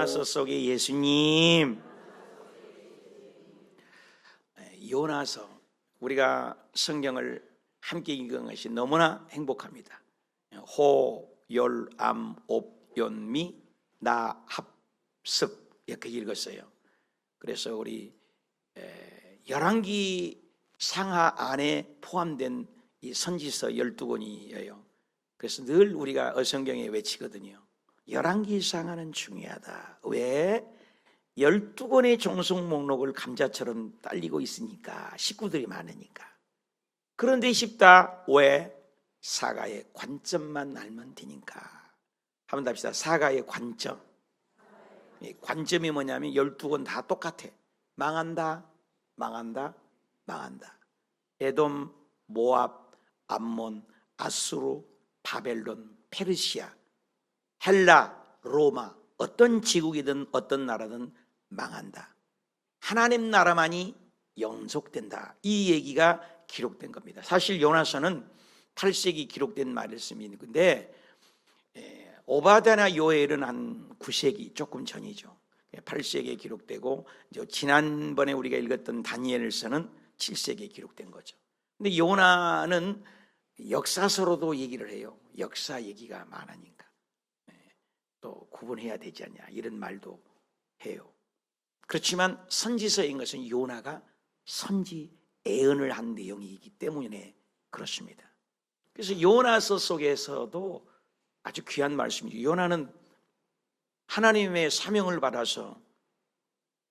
요나서 속의 예수님. 요나서, 우리가 성경을 함께 읽은 것이 너무나 행복합니다. 호, 열, 암, 옵, 연미, 나, 합습 이렇게 읽었어요. 그래서 우리 열왕기 상하 안에 포함된 이 선지서 12권이에요. 그래서 늘 우리가 성경에 외치거든요. 열왕기 상하는 중요하다. 왜? 12권의 종속 목록을 감자처럼 딸리고 있으니까, 식구들이 많으니까. 그런데 쉽다. 왜? 사가의 관점만 알면 되니까. 한번 답시다. 사가의 관점. 관점이 뭐냐면 12권 다 똑같아. 망한다, 망한다, 망한다. 에돔, 모압, 암몬, 아수르, 바벨론, 페르시아, 헬라, 로마, 어떤 지국이든 어떤 나라든 망한다. 하나님 나라만이 영속된다. 이 얘기가 기록된 겁니다. 사실 요나서는 8세기 기록된 말씀인데 오바댜나 요엘은 한 9세기 조금 전이죠. 8세기에 기록되고, 지난번에 우리가 읽었던 다니엘서는 7세기에 기록된 거죠. 근데 요나는 역사서로도 얘기를 해요. 역사 얘기가 많으니까 또 구분해야 되지 않냐, 이런 말도 해요. 그렇지만 선지서인 것은 요나가 선지 예언을 한 내용이기 때문에 그렇습니다. 그래서 요나서 속에서도 아주 귀한 말씀이죠. 요나는 하나님의 사명을 받아서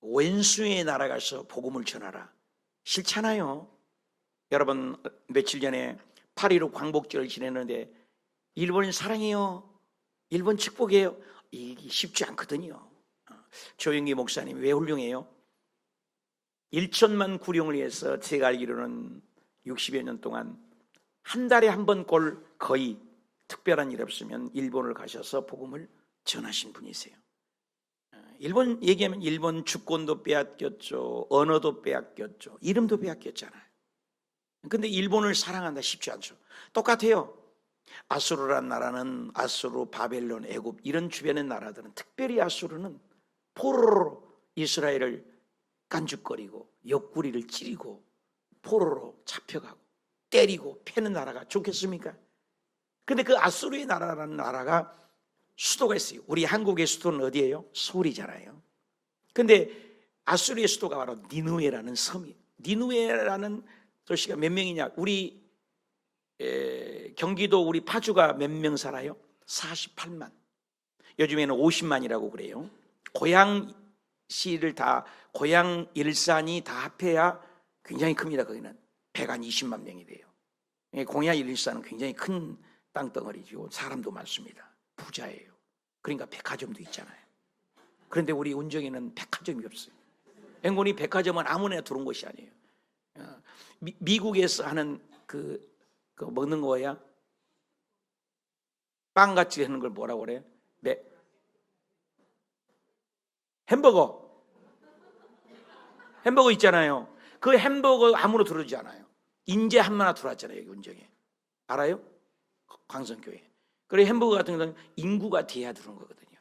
왼수에 날아가서 복음을 전하라. 싫잖아요. 여러분, 며칠 전에 8.15 광복절을 지냈는데 일본인 사랑해요, 일본 축복해요, 이게 쉽지 않거든요. 조영기 목사님 왜 훌륭해요? 1천만 구령을 위해서 제가 알기로는 60여 년 동안 한 달에 한 번 꼴 거의 특별한 일 없으면 일본을 가셔서 복음을 전하신 분이세요. 일본 얘기하면 일본 주권도 빼앗겼죠, 언어도 빼앗겼죠, 이름도 빼앗겼잖아요. 근데 일본을 사랑한다 쉽지 않죠. 똑같아요. 아수르란 나라는 아수르, 바벨론, 애굽 이런 주변의 나라들은, 특별히 아수르는 포로로 이스라엘을 깐죽거리고 옆구리를 찌르고 포로로 잡혀가고 때리고 패는 나라가 좋겠습니까? 근데 그 아수르의 나라라는 나라가 수도가 있어요. 우리 한국의 수도는 어디예요? 서울이잖아요. 근데 아수르의 수도가 바로 니느웨라는 섬이에요. 니느웨라는 도시가 몇 명이냐? 우리 경기도 우리 파주가 몇 명 살아요? 48만. 요즘에는 50만이라고 그래요. 고양시를 다, 고양 일산이 다 합해야 굉장히 큽니다. 거기는 120만 명이 돼요. 고양 일산은 굉장히 큰 땅덩어리죠. 사람도 많습니다. 부자예요. 그러니까 백화점도 있잖아요. 그런데 우리 운정에는 백화점이 없어요. 앵곤이 백화점은 아무나 들어온 것이 아니에요. 미국에서 하는 그 먹는 거야? 빵같이 하는 걸 뭐라고 그래요? 햄버거 있잖아요. 그 햄버거 아무나 들어오지 않아요. 인제 한마나 들어왔잖아요. 여기 운정에. 알아요? 광성교회. 그래, 햄버거 같은 경우는 인구가 돼야 들어온 거거든요.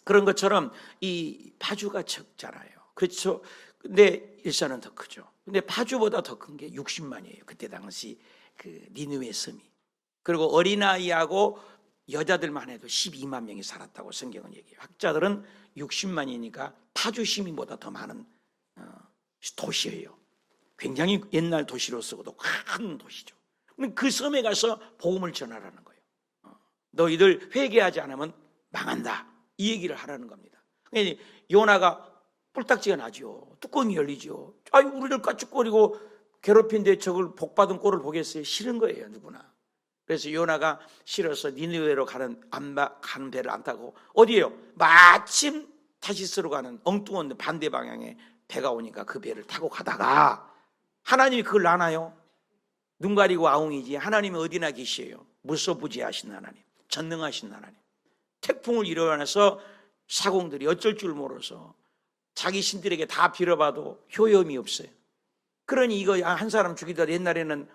그런 것처럼 이 파주가 적잖아요. 그렇죠. 근데 일산은 더 크죠. 근데 파주보다 더 큰 게 60만이에요. 그때 당시 그 니느웨 섬이. 그리고 어린아이하고 여자들만 해도 12만 명이 살았다고 성경은 얘기해요. 학자들은 60만이니까 파주 시민보다 더 많은 도시예요. 굉장히 옛날 도시로서도 큰 도시죠. 그 섬에 가서 복음을 전하라는 거예요. 너희들 회개하지 않으면 망한다, 이 얘기를 하라는 겁니다. 요나가 뿔딱지가 나죠. 뚜껑이 열리죠. 아유, 우리를 까죽거리고 괴롭힌데 저걸 복받은 꼴을 보겠어요? 싫은 거예요, 누구나. 그래서 요나가 싫어서 니느웨로 가는 배를 안 타고 어디에요? 마침 타시스로 가는 엉뚱한 반대 방향에 배가 오니까 그 배를 타고 가다가, 하나님이 그걸 아나요? 눈 가리고 아웅이지. 하나님이 어디나 계시에요? 무소부지하신 하나님, 전능하신 하나님. 태풍을 일어나서 사공들이 어쩔 줄 몰라서 자기 신들에게 다 빌어봐도 효험이 없어요. 그러니 이거 한 사람 죽이더라도 옛날에는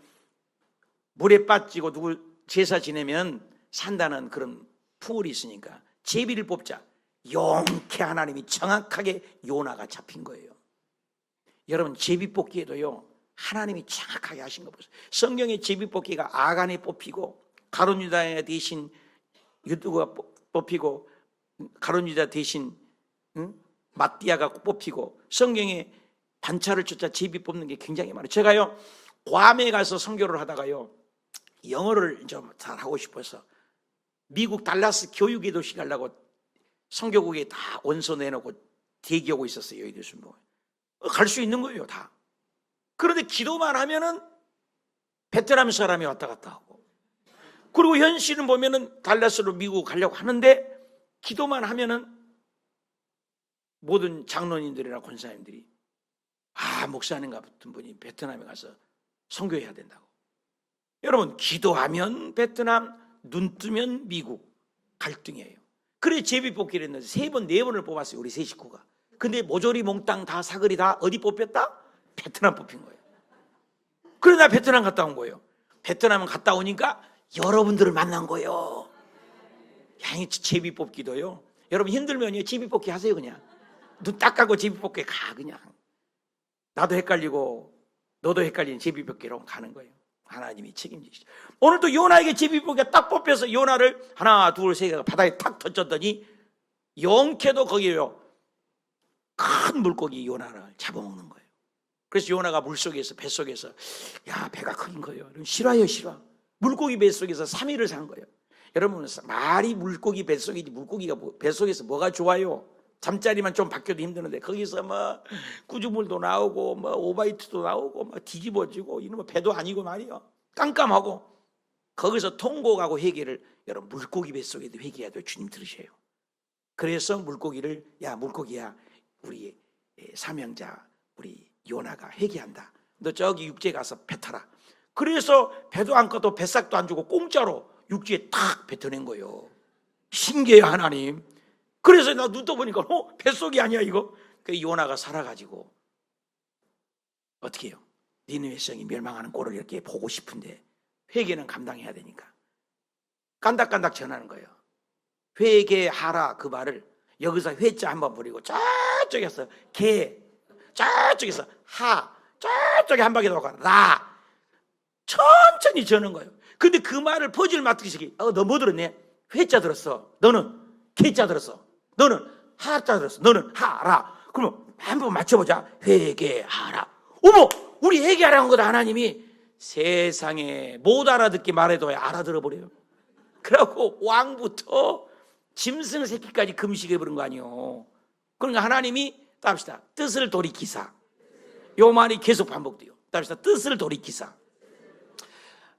물에 빠지고 누구 제사 지내면 산다는 그런 풍울이 있으니까 제비를 뽑자. 용케 하나님이 정확하게 요나가 잡힌 거예요. 여러분 제비뽑기에도요 하나님이 정확하게 하신 거 보세요. 성경의 제비뽑기가 아간이 뽑히고 가룟 유다 대신 유두가 뽑히고 가룟 유다 대신 mattia가 뽑히고 성경에 반차를 쫓아 제비 뽑는 게 굉장히 많아요. 제가요 괌에 가서 선교를 하다가요 영어를 좀 잘하고 싶어서 미국 달라스 교육의 도시 가려고 선교국에 다 원서 내놓고 대기하고 있었어요. 여의도 순복음에 갈 수 있는 거예요 다. 그런데 기도만 하면은 베트남 사람이 왔다 갔다 하고, 그리고 현실은 보면은 달라스로 미국 가려고 하는데 기도만 하면은 모든 장로님들이나 권사님들이 목사님 같은 분이 베트남에 가서 선교해야 된다고. 여러분 기도하면 베트남, 눈 뜨면 미국 갈등이에요. 그래 제비뽑기를 했는데 3번 4번을 뽑았어요 우리 세 식구가. 근데 모조리 몽땅 다 사거리 다 어디 뽑혔다? 베트남 뽑힌 거예요. 그래 나 베트남 갔다 온 거예요. 베트남 갔다 오니까 여러분들을 만난 거예요. 야, 제비뽑기도요 여러분 힘들면요 제비뽑기 하세요. 그냥 눈 딱 감고 제비뽑기 가. 그냥 나도 헷갈리고 너도 헷갈리는 제비뽑기로 가는 거예요. 하나님이 책임지시죠. 오늘 또 요나에게 제비뽑기가 딱 뽑혀서 요나를 하나 둘 세 개가 바닥에 탁 던졌더니 영케도 거기에요 큰 물고기 요나를 잡아먹는 거예요. 그래서 요나가 물속에서 뱃속에서 야 배가 큰 거예요. 싫어요 싫어. 물고기 뱃속에서 3일을 산 거예요. 여러분 말이 물고기 뱃속이지 물고기가 뱃속에서 뭐가 좋아요? 잠자리만 좀 바뀌어도 힘드는데 거기서 뭐 구조물도 나오고 뭐 오바이트도 나오고 뭐 뒤집어지고 이놈의 배도 아니고 말이요 깜깜하고 거기서 통곡하고 회개를 여러분 물고기 뱃속에도 회개해야 돼요. 주님 들으셔요. 그래서 물고기를 야 물고기야 우리 사명자 우리 요나가 회개한다. 너 저기 육지에 가서 배 타라. 그래서 배도 안 꺼도 뱃삭도 안 주고 공짜로 육지에 탁 뱉어낸 거예요. 신기해요 하나님. 그래서 나 눈 떠보니까 뱃속이 아니야 이거. 그 요나가 살아가지고 어떻게 해요? 니느웨 성이 멸망하는 꼴을 이렇게 보고 싶은데 회개는 감당해야 되니까 깐닥깐닥 전하는 거예요. 회개하라 그 말을 여기서 회자 한번 부리고 저쪽에서 개 저쪽에서 하 저쪽에 한 바퀴 돌고 라 천천히 저는 거예요. 근데 그 말을 퍼즐 맞추기 너 뭐 들었네? 회자 들었어. 너는 개자 들었어. 너는 하자 들었어. 너는 하라. 그럼 한번 맞춰보자. 회개하라. 어머 우리 회개하라는 거다. 하나님이 세상에 못 알아듣게 말해도 알아들어 버려요. 그래갖고 왕부터 짐승 새끼까지 금식해 버린 거 아니에요. 그러니까 하나님이 따합시다. 뜻을 돌이키사. 요 말이 계속 반복돼요. 따합시다. 뜻을 돌이키사.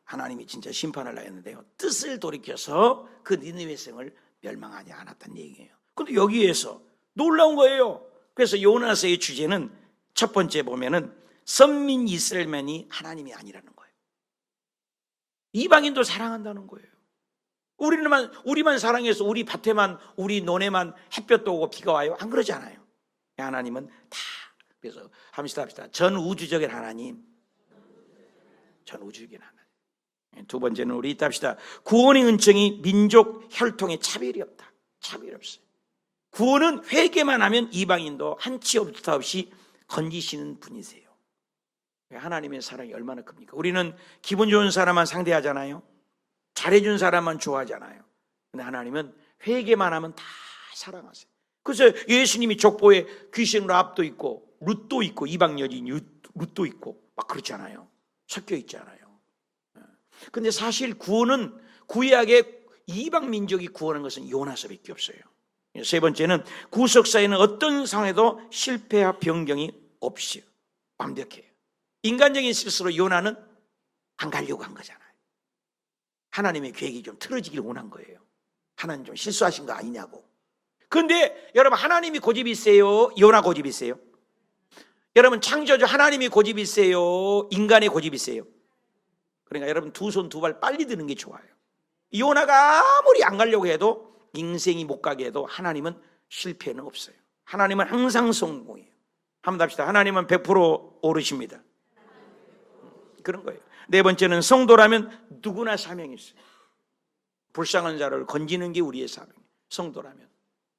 하나님이 진짜 심판을 하였는데요. 뜻을 돌이켜서 그 니느웨 성을 멸망하지 않았다는 얘기예요. 근데 여기에서 놀라운 거예요. 그래서 요나서의 주제는 첫 번째 보면은 선민 이스라엘만이 하나님이 아니라는 거예요. 이방인도 사랑한다는 거예요. 우리만 사랑해서 우리 밭에만 우리 논에만 햇볕도 오고 비가 와요? 안 그러잖아요. 하나님은 다. 그래서 합시다. 전 우주적인 하나님. 전 우주적인 하나님. 두 번째는 우리 이따 합시다. 구원의 은총이 민족 혈통에 차별이 없다. 차별이 없어요. 구원은 회개만 하면 이방인도 한치 없다 없이 건지시는 분이세요. 하나님의 사랑이 얼마나 큽니까? 우리는 기분 좋은 사람만 상대하잖아요. 잘해준 사람만 좋아하잖아요. 근데 하나님은 회개만 하면 다 사랑하세요. 그래서 예수님이 족보에 귀신 랍도 있고 룻도 있고 이방 여인 룻도 있고 막 그렇잖아요. 섞여 있잖아요. 근데 사실 구원은 구약의 이방 민족이 구원한 것은 요나서밖에 없어요. 세 번째는 구속사에는 어떤 상황에도 실패와 변경이 없이 완벽해요. 인간적인 실수로 요나는 안 가려고 한 거잖아요. 하나님의 계획이 좀 틀어지길 원한 거예요. 하나님 좀 실수하신 거 아니냐고. 그런데 여러분 하나님이 고집이 세요? 요나 고집이 세요? 여러분 창조주 하나님이 고집이 세요? 인간의 고집이 세요? 그러니까 여러분 두 손 두 발 빨리 드는 게 좋아요. 요나가 아무리 안 가려고 해도 인생이 못 가게 해도 하나님은 실패는 없어요. 하나님은 항상 성공이에요. 한번 합시다. 하나님은 100% 오르십니다. 그런 거예요. 네 번째는 성도라면 누구나 사명이 있어요. 불쌍한 자를 건지는 게 우리의 사명이에요. 성도라면.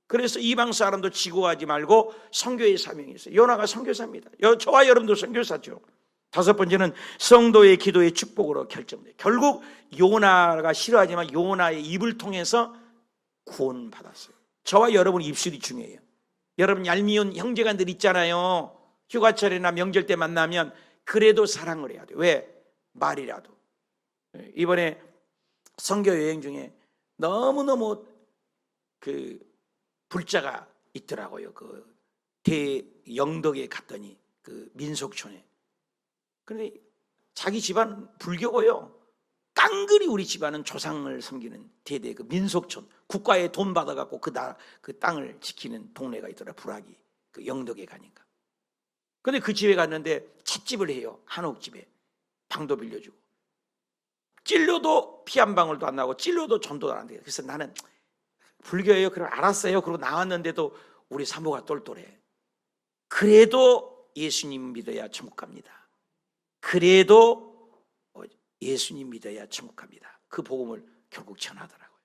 그래서 이방 사람도 지고하지 말고 선교의 사명이 있어요. 요나가 선교사입니다. 저와 여러분도 선교사죠. 다섯 번째는 성도의 기도의 축복으로 결정돼요. 결국 요나가 싫어하지만 요나의 입을 통해서 구원받았어요. 저와 여러분 입술이 중요해요. 여러분 얄미운 형제간들 있잖아요. 휴가철이나 명절 때 만나면 그래도 사랑을 해야 돼요. 왜? 말이라도. 이번에 선교 여행 중에 너무너무 그 불자가 있더라고요. 그 대영덕에 갔더니 그 민속촌에. 그런데 자기 집안 불교고요. 깡그리 우리 집안은 조상을 섬기는 대대 그 민속촌, 국가에 돈 받아갖고 그 땅을 지키는 동네가 있더라. 불악이 그 영덕에 가니까. 근데 그 집에 갔는데 찻집을 해요. 한옥집에 방도 빌려주고 찔려도 피 한 방울도 안 나고 찔려도 전도 안 돼요. 그래서 나는 불교예요. 그럼 알았어요. 그러고 나왔는데도 우리 사모가 똘똘해. 그래도 예수님 믿어야 천국 갑니다. 그래도 예수님 믿어야 천국 갑니다. 그 복음을 결국 전하더라고요.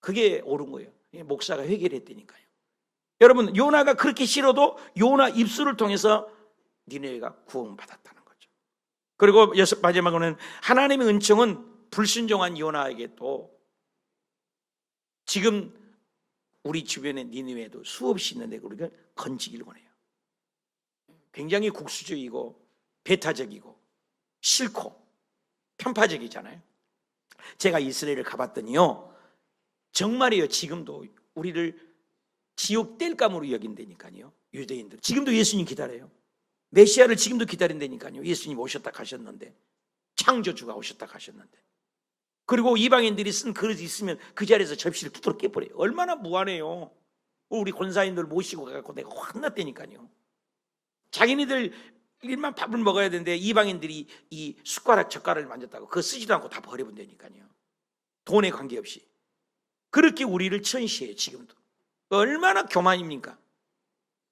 그게 옳은 거예요. 목사가 회개를 했다니까요. 여러분 요나가 그렇게 싫어도 요나 입술을 통해서 니네가 구원받았다는 거죠. 그리고 마지막으로는 하나님의 은총은 불순종한 요나에게 또 지금 우리 주변에 니느웨도 수없이 있는데 우리가 건지기를 원해요. 굉장히 국수적이고 배타적이고 싫고 편파적이잖아요. 제가 이스라엘을 가봤더니요 정말이에요. 지금도 우리를 지옥 뗄감으로 여긴다니까요. 유대인들 지금도 예수님 기다려요. 메시아를 지금도 기다린다니까요. 예수님 오셨다 가셨는데, 창조주가 오셨다 가셨는데. 그리고 이방인들이 쓴 그릇이 있으면 그 자리에서 접시를 두드러 깨버려요. 얼마나 무한해요. 우리 권사님들 모시고 가서 내가 혼났다니까요. 자기네들 일만 밥을 먹어야 되는데 이방인들이 이 숟가락 젓가락을 만졌다고 그거 쓰지도 않고 다 버려본다니까요. 돈에 관계없이. 그렇게 우리를 천시해요. 지금도. 얼마나 교만입니까?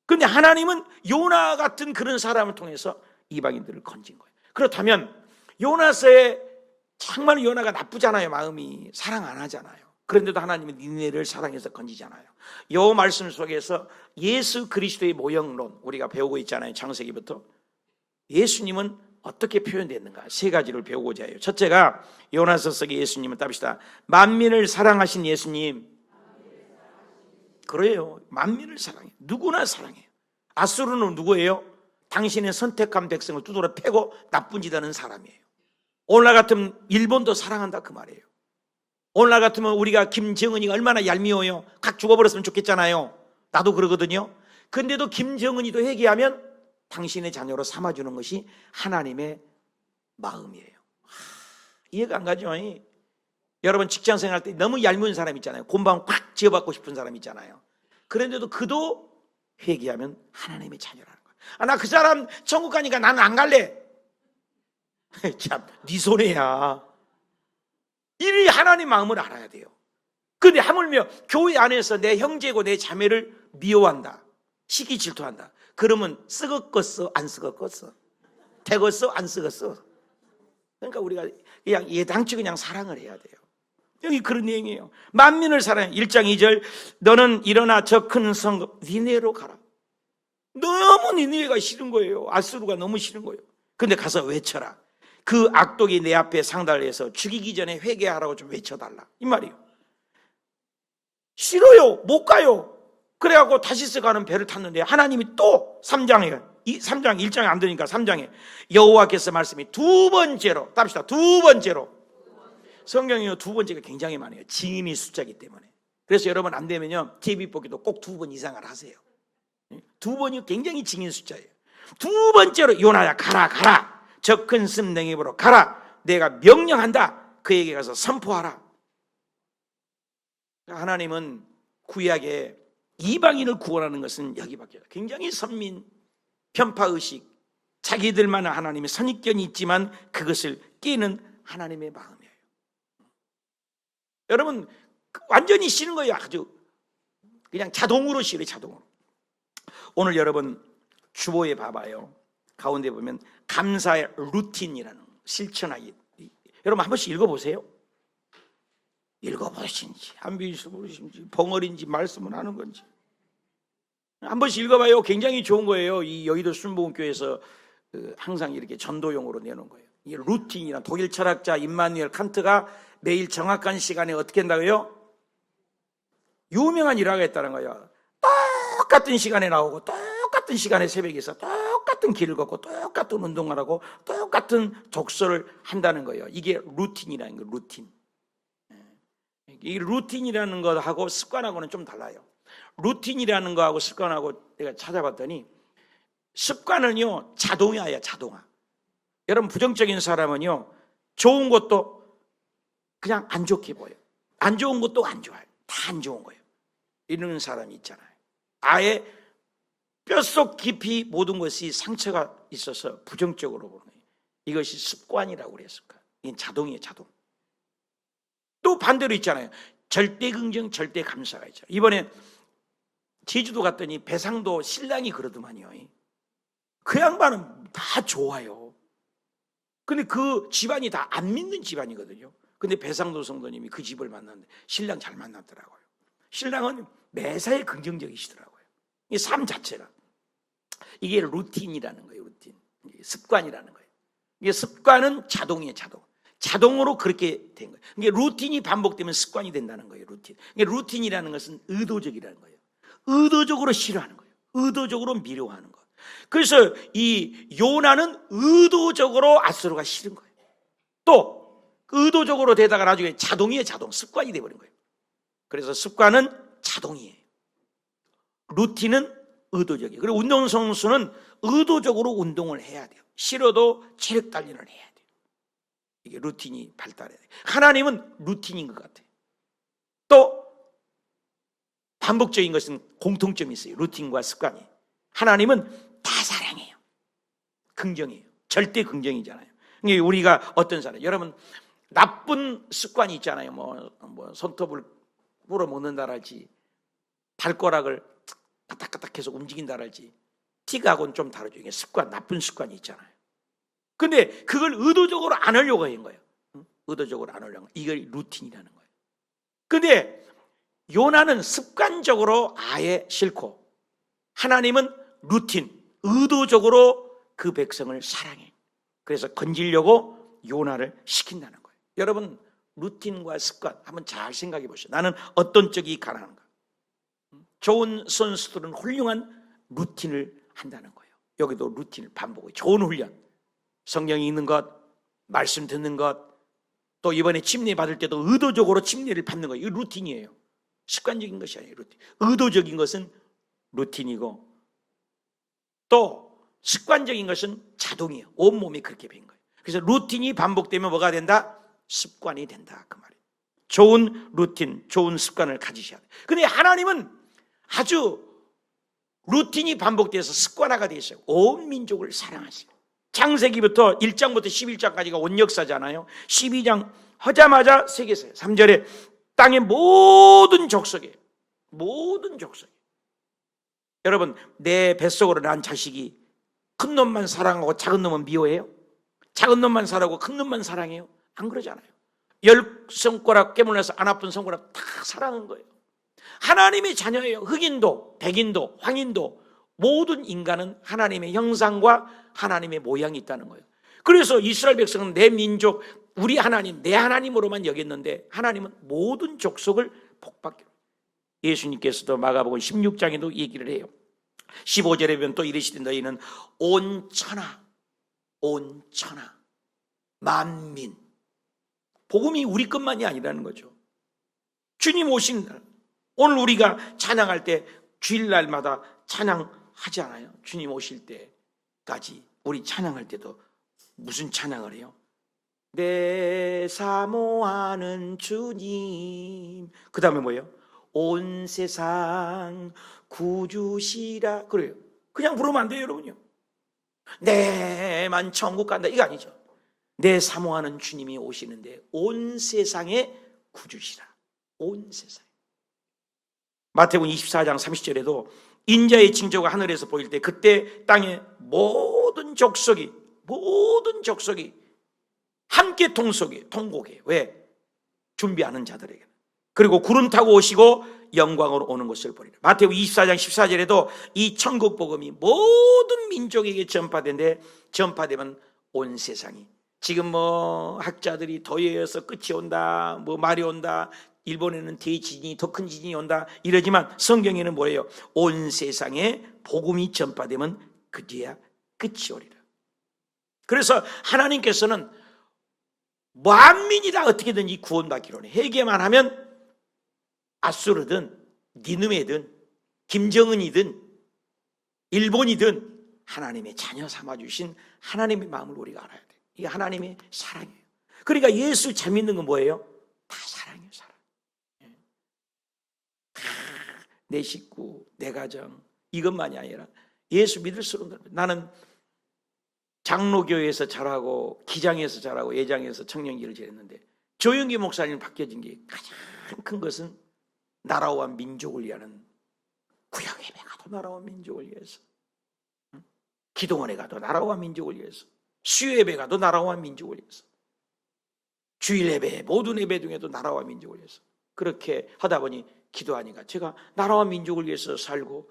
그런데 하나님은 요나 같은 그런 사람을 통해서 이방인들을 건진 거예요. 그렇다면 요나서의 정말 요나가 나쁘잖아요. 마음이 사랑 안 하잖아요. 그런데도 하나님은 니네를 사랑해서 건지잖아요. 요 말씀 속에서 예수 그리스도의 모형론 우리가 배우고 있잖아요. 창세기부터. 예수님은 어떻게 표현됐는가 세 가지를 배우고자 해요. 첫째가 요나서 속의 예수님은 답시다. 만민을 사랑하신 예수님. 그래요. 만민을 사랑해요. 누구나 사랑해요. 아수르는 누구예요? 당신의 선택한 백성을 두드러 패고 나쁜 짓 하는 사람이에요. 오늘날 같으면 일본도 사랑한다 그 말이에요. 오늘날 같으면 우리가 김정은이가 얼마나 얄미워요. 각 죽어버렸으면 좋겠잖아요. 나도 그러거든요. 근데도 김정은이도 회개하면 당신의 자녀로 삼아주는 것이 하나님의 마음이에요. 이해가 안 가죠? 여러분 직장 생활할 때 너무 얄미운 사람 있잖아요. 곰방 콱 지어받고 싶은 사람 있잖아요. 그런데도 그도 회개하면 하나님의 자녀라는 거예요. 나 그 사람 천국 가니까 나는 안 갈래. 참, 네 손해야. 이 하나님 마음을 알아야 돼요. 근데 하물며 교회 안에서 내 형제고 내 자매를 미워한다. 시기 질투한다. 그러면 썩었겠어? 안 썩었겠어? 되겠어? 안 썩었어? 그러니까 우리가 그냥 예당치 그냥 사랑을 해야 돼요. 여기 그런 내용이에요. 만민을 사랑해. 1장 2절 너는 일어나 저 큰 성 니네로 가라. 너무 니네가 싫은 거예요. 아수르가 너무 싫은 거예요. 근데 가서 외쳐라. 그 악독이 내 앞에 상달해서 죽이기 전에 회개하라고 좀 외쳐달라. 이 말이에요. 싫어요. 못 가요. 그래갖고 다시스 가는 배를 탔는데 하나님이 또 3장 1장에 안 되니까 3장에 여호와께서 말씀이 두 번째로 답시다. 두 번째로 성경에 두 번째가 굉장히 많아요. 증인이 숫자이기 때문에. 그래서 여러분 안 되면요 TV 보기도 꼭 2번 이상을 하세요. 2번이 굉장히 증인 숫자예요. 두 번째로 요나야 가라. 저 큰 씀냉이보러 가라. 내가 명령한다. 그에게 가서 선포하라. 하나님은 구약에 이방인을 구원하는 것은 여기밖에 없어요. 굉장히 선민, 편파의식, 자기들만의 하나님의 선입견이 있지만 그것을 깨는 하나님의 마음이에요. 여러분 완전히 싫은 거예요. 아주 그냥 자동으로 싫어요. 자동으로. 오늘 여러분 주보에 봐봐요. 가운데 보면 감사의 루틴이라는 실천하기. 여러분 한 번씩 읽어보세요. 읽어보신지 한비수 보신지 벙어리인지 말씀을 하는 건지 한 번씩 읽어봐요. 굉장히 좋은 거예요. 이 여의도 순복음교회에서 항상 이렇게 전도용으로 내놓은 거예요. 이 루틴이나 독일 철학자 임마누엘 칸트가 매일 정확한 시간에 어떻게 한다고요? 유명한 일화가 있다는 거예요. 똑같은 시간에 나오고 똑같은 시간에 새벽에서 똑같은 길을 걷고 똑같은 운동을 하고 똑같은 독서를 한다는 거예요. 이게 루틴이라는 거예요. 루틴. 이 루틴이라는 것하고 습관하고는 좀 달라요. 루틴이라는 거하고 습관하고 내가 찾아봤더니 습관은요 자동화예요. 자동화. 여러분 부정적인 사람은요 좋은 것도 그냥 안 좋게 보여요. 안 좋은 것도 안 좋아요. 다 안 좋은 거예요. 이러는 사람이 있잖아요. 아예 뼛속 깊이 모든 것이 상처가 있어서 부정적으로 보는 거예요. 이것이 습관이라고 그랬을까? 이건 자동이에요. 자동. 또 반대로 있잖아요. 절대 긍정, 절대 감사가 있죠. 이번에 제주도 갔더니 배상도 신랑이 그러더만요. 그 양반은 다 좋아요. 근데 그 집안이 다 안 믿는 집안이거든요. 근데 배상도 성도님이 그 집을 만났는데 신랑 잘 만났더라고요. 신랑은 매사에 긍정적이시더라고요. 이 삶 자체가. 이게 루틴이라는 거예요. 루틴. 습관이라는 거예요. 이게 습관은 자동이에요. 자동. 자동으로 그렇게 된 거예요. 이게 루틴이 반복되면 습관이 된다는 거예요. 루틴. 이게 루틴이라는 것은 의도적이라는 거예요. 의도적으로 싫어하는 거예요. 의도적으로 미워하는 거예요. 그래서 이 요나는 의도적으로 아수르가 싫은 거예요. 또 의도적으로 되다가 나중에 자동이에요. 자동. 습관이 돼버린 거예요. 그래서 습관은 자동이에요. 루틴은 의도적이에요. 그리고 운동선수는 의도적으로 운동을 해야 돼요. 싫어도 체력 단련을 해야 돼요. 이게 루틴이 발달해야 돼요. 하나님은 루틴인 것 같아요. 또 반복적인 것은 공통점이 있어요. 루틴과 습관이. 하나님은 다 사랑해요. 긍정이에요. 절대 긍정이잖아요. 우리가 어떤 사람, 여러분 나쁜 습관이 있잖아요. 뭐 손톱을 물어 먹는다랄지, 발가락을 까딱까딱 계속 움직인다랄지, 티가하고는 좀 다르죠. 이게 습관, 나쁜 습관이 있잖아요. 근데 그걸 의도적으로 안 하려고 하는 거예요. 의도적으로 안 하려고. 이걸 루틴이라는 거예요. 근데 요나는 습관적으로 아예 싫고, 하나님은 루틴, 의도적으로 그 백성을 사랑해. 그래서 건지려고 요나를 시킨다는 거예요. 여러분 루틴과 습관 한번 잘 생각해 보시죠. 나는 어떤 쪽이 가능한가? 좋은 선수들은 훌륭한 루틴을 한다는 거예요. 여기도 루틴을 반복해요. 좋은 훈련, 성경 읽는 것, 말씀 듣는 것, 또 이번에 침례 받을 때도 의도적으로 침례를 받는 거예요. 이거 루틴이에요. 습관적인 것이 아니에요. 루틴. 의도적인 것은 루틴이고, 또 습관적인 것은 자동이에요. 온몸이 그렇게 된 거예요. 그래서 루틴이 반복되면 뭐가 된다? 습관이 된다, 그 말이에요. 좋은 루틴, 좋은 습관을 가지셔야 돼요. 근데 하나님은 아주 루틴이 반복돼서 습관화가 되어 있어요. 온 민족을 사랑하시고. 창세기부터 1장부터 11장까지가 온 역사잖아요. 12장 하자마자 세계사예요. 3절에 땅의 모든 족속에, 모든 족속에. 여러분 내 뱃속으로 난 자식이 큰 놈만 사랑하고 작은 놈은 미워해요? 작은 놈만 사랑하고 큰 놈만 사랑해요? 안 그러잖아요. 10손가락 깨물려서 안 아픈 손가락 다 사랑하는 거예요. 하나님의 자녀예요. 흑인도 백인도 황인도 모든 인간은 하나님의 형상과 하나님의 모양이 있다는 거예요. 그래서 이스라엘 백성은 내 민족, 우리 하나님, 내 하나님으로만 여겼는데 하나님은 모든 족속을 복받기로. 예수님께서도 마가복음 16장에도 얘기를 해요. 15절에 보면 또 이르시되 너희는 온 천하 만민, 복음이 우리 것만이 아니라는 거죠. 주님 오신 날, 오늘 우리가 찬양할 때 주일날마다 찬양하지 않아요? 주님 오실 때까지 우리 찬양할 때도 무슨 찬양을 해요? 내 사모하는 주님. 그 다음에 뭐예요? 온 세상 구주시라. 그래요. 그냥 부르면 안 돼요, 여러분요. 내만 천국 간다, 이거 아니죠. 내 사모하는 주님이 오시는데 온 세상의 구주시라. 온 세상. 마태복음 24장 30절에도 인자의 징조가 하늘에서 보일 때 그때 땅의 모든 족속이 함께 통곡해. 왜? 준비하는 자들에게. 그리고 구름 타고 오시고 영광으로 오는 것을 보리라. 마태복음 24장 14절에도 이 천국 복음이 모든 민족에게 전파되면 온 세상이, 지금 뭐 학자들이 더위에서 끝이 온다, 뭐 말이 온다, 일본에는 대지진이, 더 큰 지진이 온다 이러지만 성경에는 뭐예요? 온 세상에 복음이 전파되면 그제야 끝이 오리라. 그래서 하나님께서는 만민이 다 어떻게든지 구원받기로 해. 회개만 하면 아수르든 니느웨든 김정은이든 일본이든 하나님의 자녀 삼아주신 하나님의 마음을 우리가 알아야 돼. 이게 하나님의 사랑이에요. 그러니까 예수 잘 믿는 건 뭐예요? 다 사랑이에요. 사랑. 내 식구, 내 가정 이것만이 아니라 예수 믿을수록, 나는 장로교회에서 자라고 기장에서 자라고 예장에서 청년기를 지냈는데 조영기 목사님 바뀌어진 게 가장 큰 것은 나라와 민족을 위하는, 구약예배 가도 나라와 민족을 위해서, 기도원에 가도 나라와 민족을 위해서, 수요예배 가도 나라와 민족을 위해서, 주일예배 모든 예배 중에도 나라와 민족을 위해서, 그렇게 하다 보니 기도하니까 제가 나라와 민족을 위해서 살고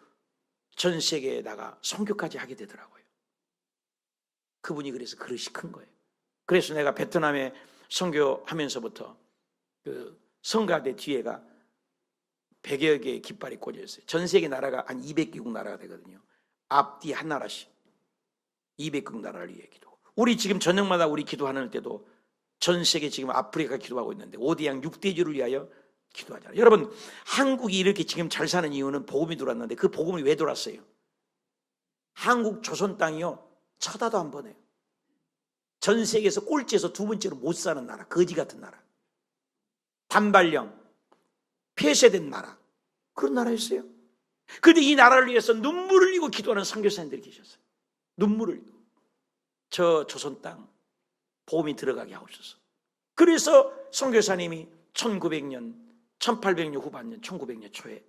전 세계에다가 선교까지 하게 되더라고요. 그분이 그래서 그릇이 큰 거예요. 그래서 내가 베트남에 선교하면서부터 그 성가대 뒤에가 100여 개의 깃발이 꽂혀 있어요. 전 세계 나라가 한 200개국 나라가 되거든요. 앞뒤 한 나라씩 200개국 나라를 위해 기도. 우리 지금 저녁마다 우리 기도하는 때도 전 세계 지금 아프리카 기도하고 있는데 5대양 6대주를 위하여 기도하잖아요. 여러분, 한국이 이렇게 지금 잘 사는 이유는 복음이 들어왔는데, 그 복음이 왜 들어왔어요? 한국 조선 땅이요, 쳐다도 안 보내요. 전 세계에서 꼴찌에서 두 번째로 못 사는 나라, 거지 같은 나라, 단발령, 폐쇄된 나라, 그런 나라였어요. 그런데 이 나라를 위해서 눈물을 흘리고 기도하는 선교사님들이 계셨어요. 눈물을 흘리고, 저 조선 땅 복음이 들어가게 하옵소서. 그래서 선교사님이 1900년 1800년 후반년 1900년 초에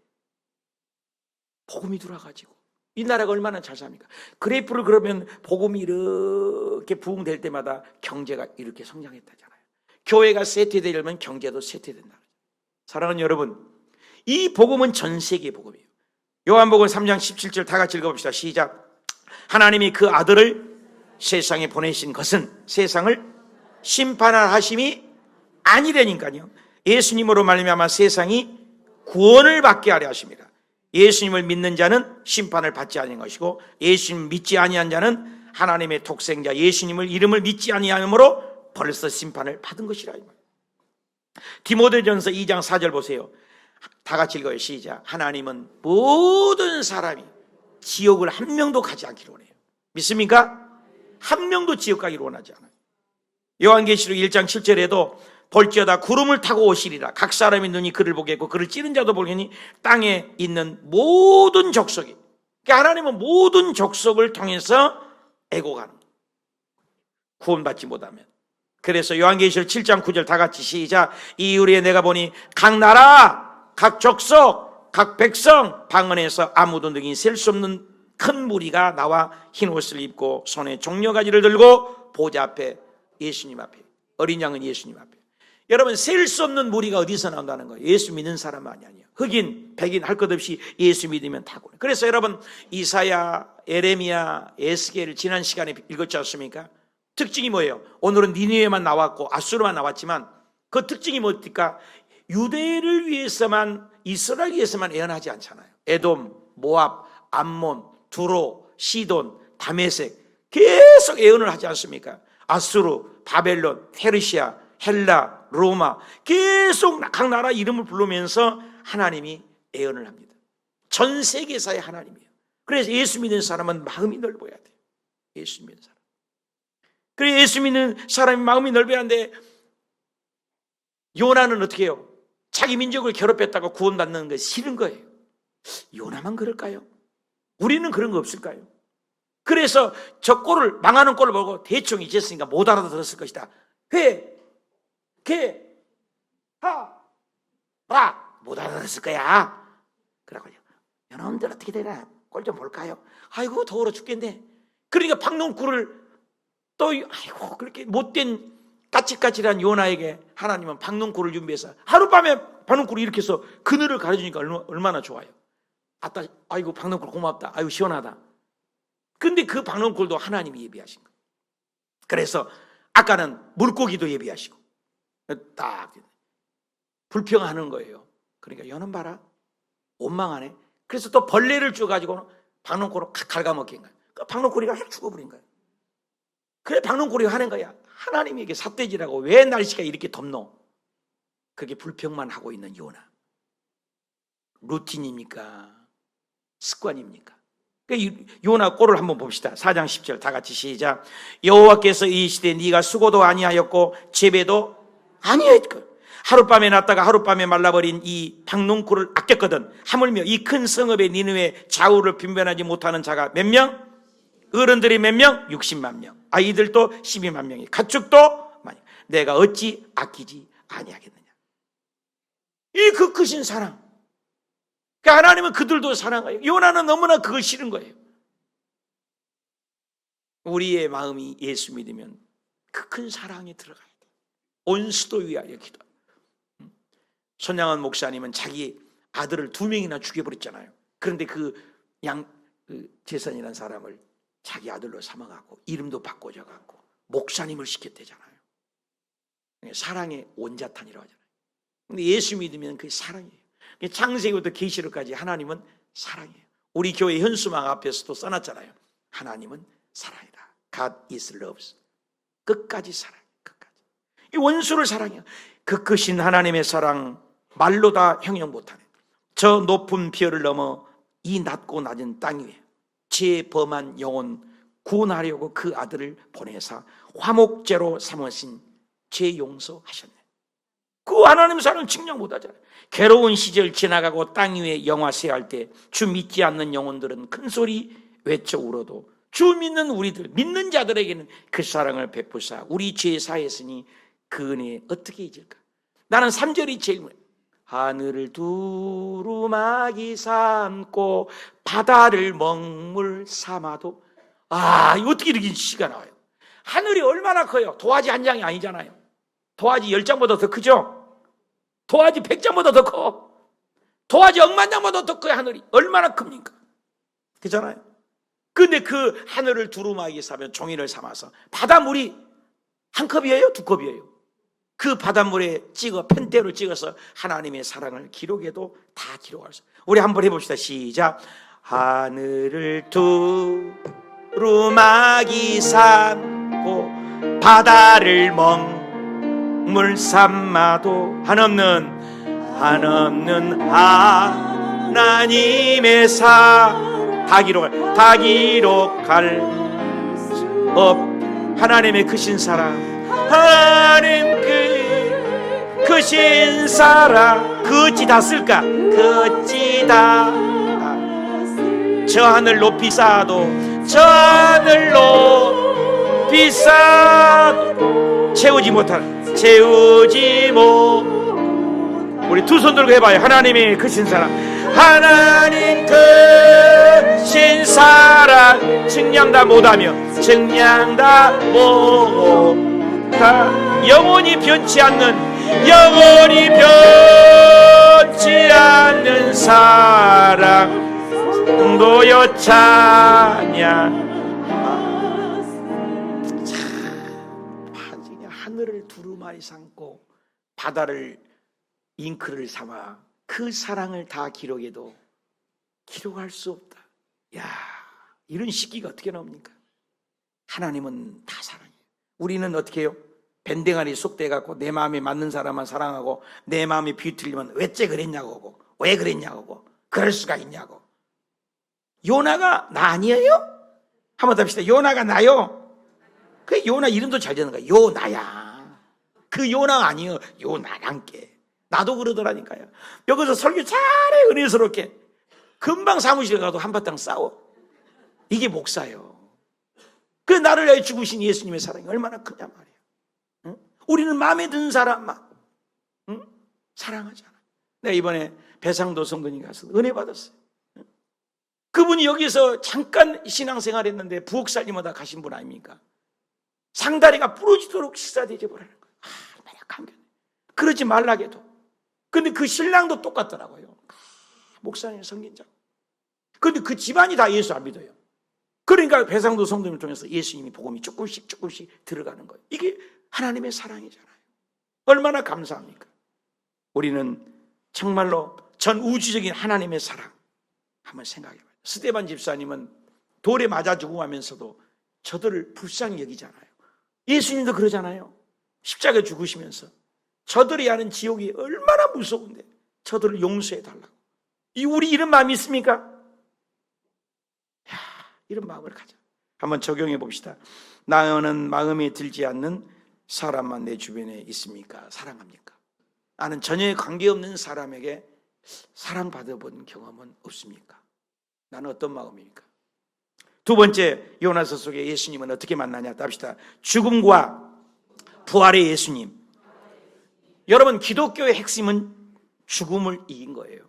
복음이 들어와가지고 이 나라가 얼마나 잘 삽니까? 그래프를 그러면 복음이 이렇게 부흥될 때마다 경제가 이렇게 성장했다잖아요. 교회가 쇠퇴되려면 경제도 쇠퇴된다. 사랑하는 여러분, 이 복음은 전 세계의 복음이에요. 요한복음 3장 17절 다 같이 읽어봅시다. 시작. 하나님이 그 아들을 세상에 보내신 것은 세상을 심판할 하심이 아니라니까요. 예수님으로 말미암아 세상이 구원을 받게 하려 하십니다. 예수님을 믿는 자는 심판을 받지 아니한 것이고, 예수님 믿지 아니한 자는 하나님의 독생자 예수님을 이름을 믿지 아니함으로 벌써 심판을 받은 것이라. 디모데전서 2장 4절 보세요. 다 같이 읽어요. 시작. 하나님은 모든 사람이 지옥을 한 명도 가지 않기를 원해요. 믿습니까? 한 명도 지옥 가기를 원하지 않아요. 요한계시록 1장 7절에도 볼지어다 구름을 타고 오시리라. 각 사람의 눈이 그를 보겠고 그를 찌른 자도 보겠니 땅에 있는 모든 족속이. 그러니까 하나님은 모든 족속을 통해서 애고가는 거예요. 구원받지 못하면. 그래서 요한계시록 7장 9절 다 같이 시작. 이후에 내가 보니 각 나라, 각 족속, 각 백성 방언에서 아무도 능히 셀 수 없는 큰 무리가 나와 흰 옷을 입고 손에 종려가지를 들고 보좌 앞에, 예수님 앞에, 어린 양은 예수님 앞에. 여러분, 셀 수 없는 무리가 어디서 나온다는 거예요? 예수 믿는 사람만이 아니에요. 흑인, 백인 할 것 없이 예수 믿으면 다고. 그래서 여러분, 이사야, 에레미야, 에스겔을 지난 시간에 읽었지 않습니까? 특징이 뭐예요? 오늘은 니느웨만 나왔고 아수르만 나왔지만 그 특징이 뭡니까? 유대를 위해서만, 이스라엘 위해서만 예언하지 않잖아요. 에돔, 모압, 암몬, 두로, 시돈, 다메섹 계속 예언을 하지 않습니까? 아수르, 바벨론, 페르시아, 헬라, 로마 계속 각 나라 이름을 부르면서 하나님이 예언을 합니다. 전 세계사의 하나님이에요. 그래서 예수 믿는 사람은 마음이 넓어야 돼요. 예수 믿는 사람. 그래서 예수 믿는 사람이 마음이 넓어야 하는데, 요나는 어떻게 해요? 자기 민족을 괴롭혔다가 구원받는 거 싫은 거예요. 요나만 그럴까요? 우리는 그런 거 없을까요? 그래서 저 꼴을, 망하는 꼴을 보고 대충 잊었으니까 못 알아들었을 것이다. 못 알아들었을 거야. 그러고요. 여러분들 어떻게 되나? 꼴 좀 볼까요? 아이고 더워서 죽겠네. 그러니까 박농쿨을 또 아이고 그렇게 못된 까칠까칠한 요나에게 하나님은 박농쿨을 준비해서 하룻밤에 박농골이 이렇게 해서 그늘을 가려주니까 얼마나 좋아요. 아따, 아이고 박농골 고맙다. 아이고 시원하다. 근데 그 박농골도 하나님이 예비하신 거예요. 그래서 아까는 물고기도 예비하시고 딱 불평하는 거예요. 그러니까 여는 봐라, 원망하네. 그래서 또 벌레를 줘가지고 박농골을 갉아먹힌 거예요. 그러니까 박농골이가 확 죽어버린 거예요. 그래 박농골이가 하는 거야. 하나님에게 삿대질하고 왜 날씨가 이렇게 덥노? 그게 불평만 하고 있는 요나. 루틴입니까? 습관입니까? 요나 꼴을 한번 봅시다. 4장 10절 다 같이 시작. 여호와께서 이 시대에 네가 수고도 아니하였고 재배도 아니하였고 하룻밤에 났다가 하룻밤에 말라버린 이 박농골을 아꼈거든. 하물며 이 큰 성읍의 니느웨 좌우를 분별하지 못하는 자가 몇 명? 어른들이 몇 명? 60만 명. 아이들도 12만 명이. 가축도 많이. 내가 어찌 아끼지 아니하겠느냐. 이 그 크신 사랑. 그러니까 하나님은 그들도 사랑해요. 요나는 너무나 그걸 싫은 거예요. 우리의 마음이 예수 믿으면 그 큰 사랑에 들어가야 돼. 온 수도 위하여 기도. 손양원 목사님은 자기 아들을 2명이나 죽여버렸잖아요. 그런데 그 재선이라는 사람을 자기 아들로 삼아갖고 이름도 바꿔줘갖고 목사님을 시켰대잖아요. 사랑의 원자탄이라고 하잖아요. 근데 예수 믿으면 그게 사랑이에요. 창세기부터 계시록까지 하나님은 사랑이에요. 우리 교회 현수막 앞에서도 써놨잖아요. 하나님은 사랑이다. God is love. 끝까지 사랑. 끝까지. 이 원수를 사랑해요. 그 크신 하나님의 사랑 말로 다 형용 못하네. 저 높은 별을 넘어 이 낮고 낮은 땅 위에 제 범한 영혼 구원하려고 그 아들을 보내사 화목제로 삼으신 죄 용서하셨네. 그 하나님 사랑을 측량 못하잖아요. 괴로운 시절 지나가고 땅 위에 영화세할 때 주 믿지 않는 영혼들은 큰 소리 외쳐 울어도 주 믿는 우리들, 믿는 자들에게는 그 사랑을 베푸사 우리 죄 사했으니 그 은혜 어떻게 잊을까? 나는 3절이 제일 하늘을 두루마기 삼고 바다를 먹물 삼아도 이거 어떻게 이렇게 시가 나와요? 하늘이 얼마나 커요? 도화지 한 장이 아니잖아요. 도화지 10장보다 더 크죠? 도화지 100장보다 더 커. 도화지 100만 장보다 더 커요. 하늘이 얼마나 큽니까? 그렇잖아요. 근데 그 하늘을 두루마기 삼면 종이를 삼아서 바닷물이 한 컵이에요? 2컵이에요? 그 바닷물에 펜대로 찍어서 하나님의 사랑을 기록해도 다 기록할 수. 우리 한번 해봅시다. 시작. 하늘을 두루마기 삼고 바다를 먹물 삼아도 한없는 하나님의 다 기록할 하나님의 크신 사랑, 하나님 크신 사랑. 그 어찌 다 쓸까? 그 어찌 다 저 하늘 높이 쌓아도 저 하늘 높이 쌓아도 채우지 못. 우리 두 손 들고 해봐요. 하나님의 크신 사랑, 하나님 크신 사랑. 측량 다 못하며 측량 다 못하 영원히 변치 않는 사랑 도여 찬양. 하늘을 두루마리 삼고 바다를 잉크를 삼아 그 사랑을 다 기록해도 기록할 수 없다. 이런 시기가 어떻게 나옵니까? 하나님은 다 사랑해요. 우리는 어떻게 해요? 밴댕아리 쏙대갖고 내 마음에 맞는 사람만 사랑하고 내 마음이 비틀리면 왜째 그랬냐고, 왜 그랬냐고, 그럴 수가 있냐고. 요나가 나 아니에요? 한번 더 합시다. 요나가 나요? 그 요나 이름도 잘 되는 거야. 요나야. 그 요나 아니에요. 요나랑께. 나도 그러더라니까요. 여기서 설교 잘해, 은혜스럽게. 금방 사무실에 가도 한바탕 싸워. 이게 목사예요. 그 나를 위해 죽으신 예수님의 사랑이 얼마나 크냐 말이에요. 응? 우리는 마음에 드는 사람만 사랑하잖아. 내가 이번에 배상도 성근이 가서 은혜 받았어요. 응? 그분이 여기서 잠깐 신앙생활 했는데 부엌 살림하다 가신 분 아닙니까? 상다리가 부러지도록 식사 대접을 하는 거예요. 얼마나 감격해. 그러지 말라게도. 근데 그 신랑도 똑같더라고요. 목사님, 성경자. 근데 그 집안이 다 예수 안 믿어요. 그러니까 배상도 성도님을 통해서 예수님이 복음이 조금씩 들어가는 거예요. 이게 하나님의 사랑이잖아요. 얼마나 감사합니까? 우리는 정말로 전 우주적인 하나님의 사랑 한번 생각해봐요. 스데반 집사님은 돌에 맞아 죽어가면서도 저들을 불쌍히 여기잖아요. 예수님도 그러잖아요. 십자가에 죽으시면서 저들이 하는 지옥이 얼마나 무서운데 저들을 용서해달라고. 우리 이런 마음이 있습니까? 이런 마음을 가져. 한번 적용해 봅시다. 나는 마음에 들지 않는 사람만 내 주변에 있습니까? 사랑합니까? 나는 전혀 관계없는 사람에게 사랑받아 본 경험은 없습니까? 나는 어떤 마음입니까? 두 번째, 요나서 속에 예수님은 어떻게 만나냐 합시다. 죽음과 부활의 예수님. 여러분, 기독교의 핵심은 죽음을 이긴 거예요.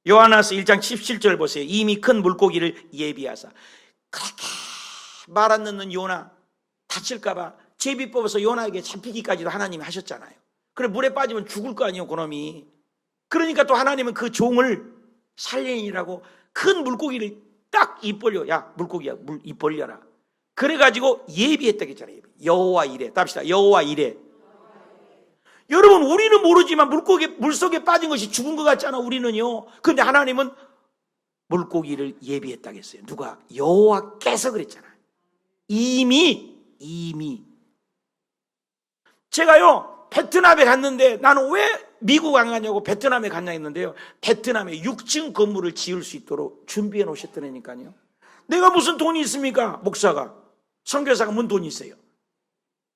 요한화서 1장 17절 보세요. 이미 큰 물고기를 예비하사. 그렇게 말 안 듣는 요나 다칠까 봐 제비 뽑아서 요나에게 잡히기까지도 하나님이 하셨잖아요. 그래, 물에 빠지면 죽을 거 아니에요, 그놈이. 그러니까 또 하나님은 그 종을 살리니라고 큰 물고기를 딱 입 벌려. 야, 물고기야, 입 벌려라. 그래가지고 예비했다고 했잖아요. 여호와 이레. 답시다. 여호와 이레. 여러분, 우리는 모르지만 물속에 빠진 것이 죽은 것 같잖아, 우리는요. 근데 하나님은 물고기를 예비했다고 했어요. 누가? 여호와께서 그랬잖아요. 이미. 제가요, 베트남에 갔는데 나는 왜 미국 안 가냐고 베트남에 갔냐 했는데요. 베트남에 6층 건물을 지을 수 있도록 준비해 놓으셨더라니까요. 내가 무슨 돈이 있습니까? 목사가, 선교사가 뭔 돈이 있어요?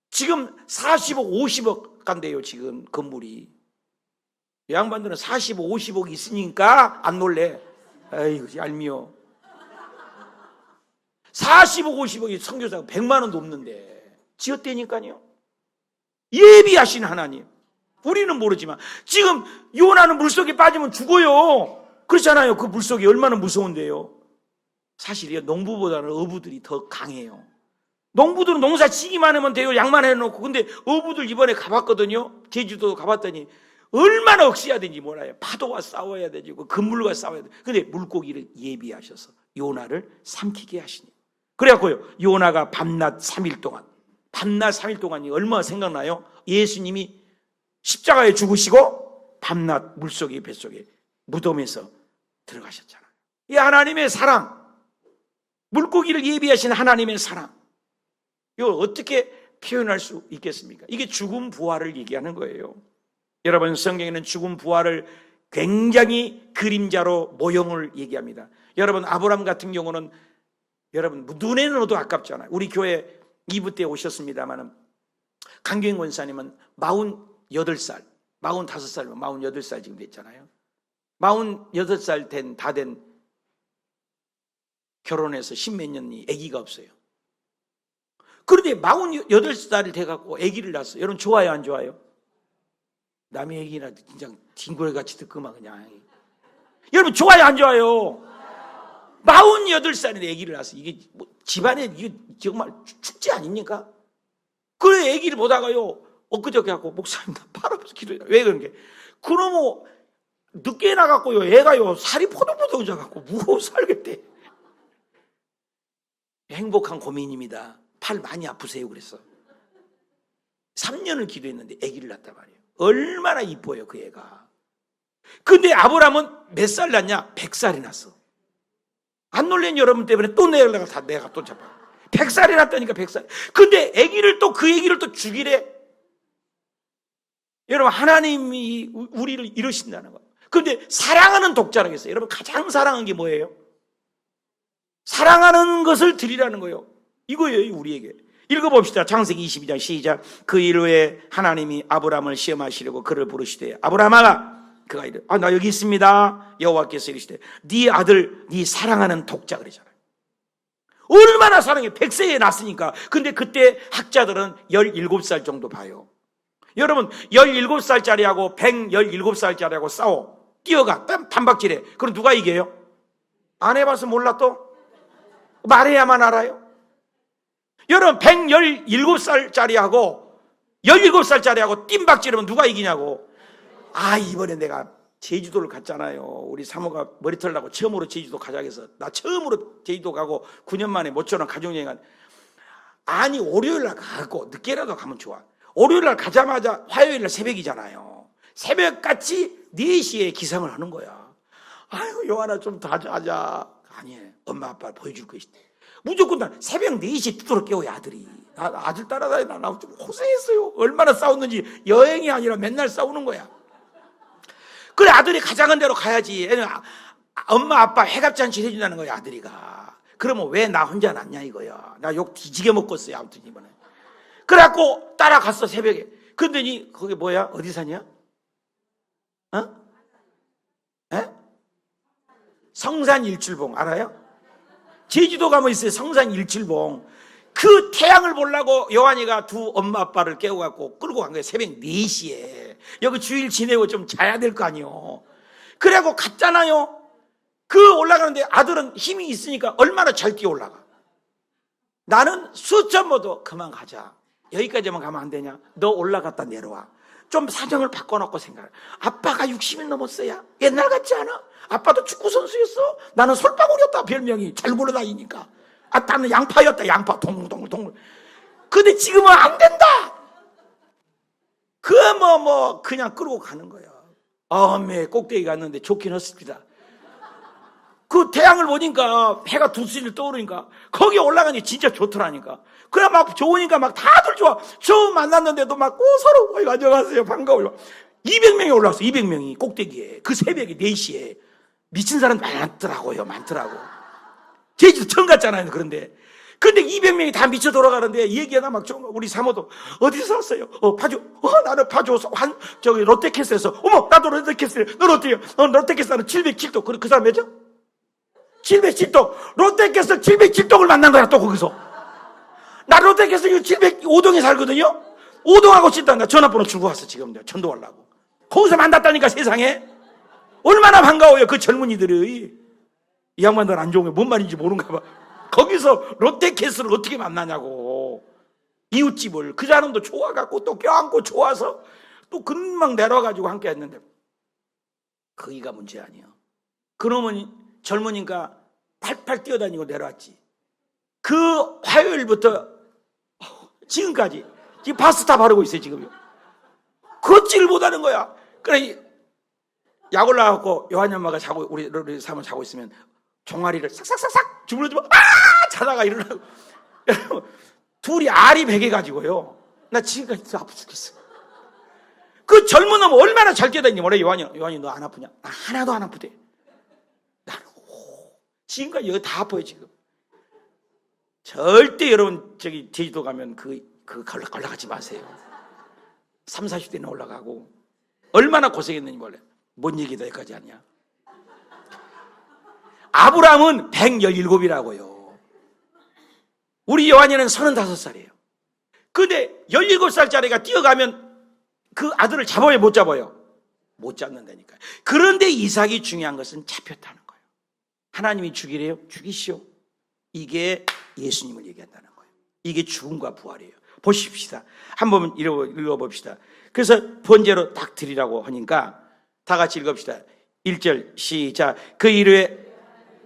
지금 40억, 50억 간대요, 지금 건물이. 양반들은 40억, 50억 있으니까 안 놀래. 아이고, 얄미워. 40억, 50억이 선교사가 100만 원도 없는데 지었다니까요. 예비하신 하나님. 우리는 모르지만 지금 요나는 물속에 빠지면 죽어요. 그렇잖아요. 그 물속이 얼마나 무서운데요. 사실이요, 농부보다는 어부들이 더 강해요. 농부들은 농사 지기만 하면 돼요. 양만 해놓고. 근데 어부들 이번에 가봤거든요. 제주도 가봤더니 얼마나 억세해야 되는지 몰라요. 파도와 싸워야 되고 그물과 싸워야 돼. 근데 물고기를 예비하셔서 요나를 삼키게 하시니. 그래갖고요, 요나가 밤낮 3일 동안이 얼마나 생각나요? 예수님이 십자가에 죽으시고 밤낮 물속에 뱃속에 무덤에서 들어가셨잖아요. 이 하나님의 사랑, 물고기를 예비하신 하나님의 사랑, 이걸 어떻게 표현할 수 있겠습니까? 이게 죽음 부활을 얘기하는 거예요. 여러분, 성경에는 죽음 부활을 굉장히 그림자로 모형을 얘기합니다. 여러분, 아브라함 같은 경우는 여러분 눈에는 넣어도 아깝잖아요. 우리 교회 2부 때 오셨습니다만 강경인 권사님은 48살, 45살이면 48살 지금 됐잖아요. 48살 다 된 결혼해서 10몇 년이 아기가 없어요. 그런데 48살이 돼갖고 아기를 낳았어요. 여러분, 좋아요, 안 좋아요? 남의 얘기나 진짜 뒹굴같이 듣고만 그냥. 여러분, 좋아요, 안 좋아요? 48살인데 아기를 낳았어요. 이게 뭐 집안에 이게 정말 축제 아닙니까? 그래, 아기를 보다가요, 엊그저께 갖고 목사님 나 팔 아파서 기도해라. 왜 그런 게? 그러면 늦게 나갔고요, 애가요 살이 포동포동 져갖고 무거워 살겠대. 행복한 고민입니다. 팔 많이 아프세요? 그랬어. 3년을 기도했는데 아기를 낳았단 말이에요. 얼마나 이뻐요, 그 애가. 근데 아브라함은 몇 살 낳냐? 100살이 났어. 안 놀란 여러분 때문에 또 내가 또 잡아. 100살이 났다니까, 100살. 근데 아기를 또 그 아기를 또 죽이래. 여러분, 하나님이 우리를 이러신다는 거예요. 근데 사랑하는 독자라고 했어요. 여러분, 가장 사랑한 게 뭐예요? 사랑하는 것을 드리라는 거예요. 이거예요, 우리에게. 읽어봅시다. 창세기 22장 시작. 그 일 후에 하나님이 아브라함을 시험하시려고 그를 부르시되, 아브라함아, 그가 이래, 나 여기 있습니다. 여호와께서 이르시되, 네 아들, 네 사랑하는 독자 그러잖아요. 얼마나 사랑해. 100세에 낳았으니까. 근데 그때 학자들은 17살 정도 봐요. 여러분, 17살짜리하고 117살짜리하고 싸워. 뛰어가. 단박질해. 그럼 누가 이겨요? 안 해봐서 몰라 또? 말해야만 알아요? 여러분, 117살짜리하고 17살짜리하고 뜀박질하면 누가 이기냐고? 이번에 내가 제주도를 갔잖아요. 우리 사모가 머리털 나고 처음으로 제주도 가자 해서 나 처음으로 제주도 가고 9년 만에 모처럼 가족여행 간. 아니 월요일 날 가고 늦게라도 가면 좋아. 월요일 날 가자마자 화요일 날 새벽이잖아요. 새벽같이 4시에 기상을 하는 거야. 아유 요한아 좀 더 하자. 아니 엄마 아빠 보여줄 것이다. 무조건 난 새벽 4시에 두드러 깨워야 아들이. 아들 따라다니다 나 좀 고생했어요. 얼마나 싸웠는지. 여행이 아니라 맨날 싸우는 거야. 그래 아들이 가자는 대로 가야지. 엄마 아빠 회갑잔치 해준다는 거야 아들이가. 그러면 왜 나 혼자 났냐 이거야. 나 욕 뒤지게 먹었어요 아무튼 이번에. 그래갖고 따라갔어 새벽에. 근데니 거기 뭐야 어디 사냐? 에? 성산 일출봉 알아요? 제주도 가면 있어요 성산 일출봉. 그 태양을 보려고 요한이가 두 엄마 아빠를 깨워갖고 끌고 간 거예요. 새벽 4시에. 여기 주일 지내고 좀 자야 될 거 아니요. 그래갖고 갔잖아요. 그 올라가는데 아들은 힘이 있으니까 얼마나 잘 뛰어 올라가. 나는 수천 모도 그만 가자. 여기까지만 가면 안 되냐? 너 올라갔다 내려와. 좀 사정을 바꿔놓고 생각해. 아빠가 60이 넘었어야 옛날 같지 않아? 아빠도 축구 선수였어. 나는 솔방울이었다 별명이. 잘 굴러다니니까. 나는 양파였다 양파 동글. 근데 지금은 안 된다. 그냥 끌고 가는 거야. 꼭대기 갔는데 좋긴 했습니다. 그 태양을 보니까 해가 두슬 떠오르니까 거기 올라가니 진짜 좋더라니까. 그래 막 좋으니까 막 다들 좋아. 처음 만났는데도 막 서로 안녕하세요 반가워요. 200명이 올라왔어. 200명이 꼭대기에. 그 새벽에 4시에. 미친 사람 많더라고요. 제주도 처음 갔잖아요. 근데 200명이 다 미쳐 돌아가는데 얘기하다 막 우리 사모도 어디서 왔어요? 파주. 나는 파주 롯데캐슬에서. 어머 나도 롯데캐슬. 너 어때요? 롯데캐슬 나는 707도. 그 사람 몇죠? 707도. 롯데캐슬 707동을 만난 거야 또 거기서. 나 롯데캐슬 705동에 살거든요. 5동하고 싶다. 나 전화번호 주고 왔어 지금 내가 전도하려고. 거기서 만났다니까 세상에. 얼마나 반가워요 그 젊은이들이. 이 양반들 안 좋은 게 뭔 말인지 모르는가 봐. 거기서 롯데캐슬을 어떻게 만나냐고. 이웃집을. 그 사람도 좋아갖고 또 껴안고 좋아서 또 금방 내려와가지고 함께 했는데 거기가 문제 아니야. 그러면 젊으니까 팔팔 뛰어다니고 내려왔지. 그 화요일부터 지금까지 지금 파스타 바르고 있어요 지금. 걷지를 못하는 거야. 그래 약 올라가고 요한이 엄마가 자고 우리 사모 자고 있으면 종아리를 싹싹싹싹 주물러주면 자다가 일어나고. 둘이 알이 베개가지고요. 나 지금까지 아프 죽겠어. 그 젊은 놈 얼마나 잘 뛰어다니냐. 원래 요한이 너 안 아프냐? 나 하나도 안 아프대. 나는 지금까지 여기 다 아파요 지금. 절대 여러분 저기 제주도 가면 올라가지 마세요. 30, 40대는 올라가고 얼마나 고생했는지 몰래. 뭔 얘기도 여기까지 하냐. 아브라함은 117이라고요. 우리 요한이는 35살이에요. 근데 17살짜리가 뛰어가면 그 아들을 잡아요 못 잡아요? 못 잡는다니까요. 그런데 이삭이 중요한 것은 잡혔다는 거예요. 하나님이 죽이래요? 죽이시오. 이게 예수님을 얘기한다는 거예요. 이게 죽음과 부활이에요. 보십시다. 한번 읽어봅시다. 그래서 번제로 딱 드리라고 하니까 다 같이 읽읍시다. 1절 시작. 그 이르에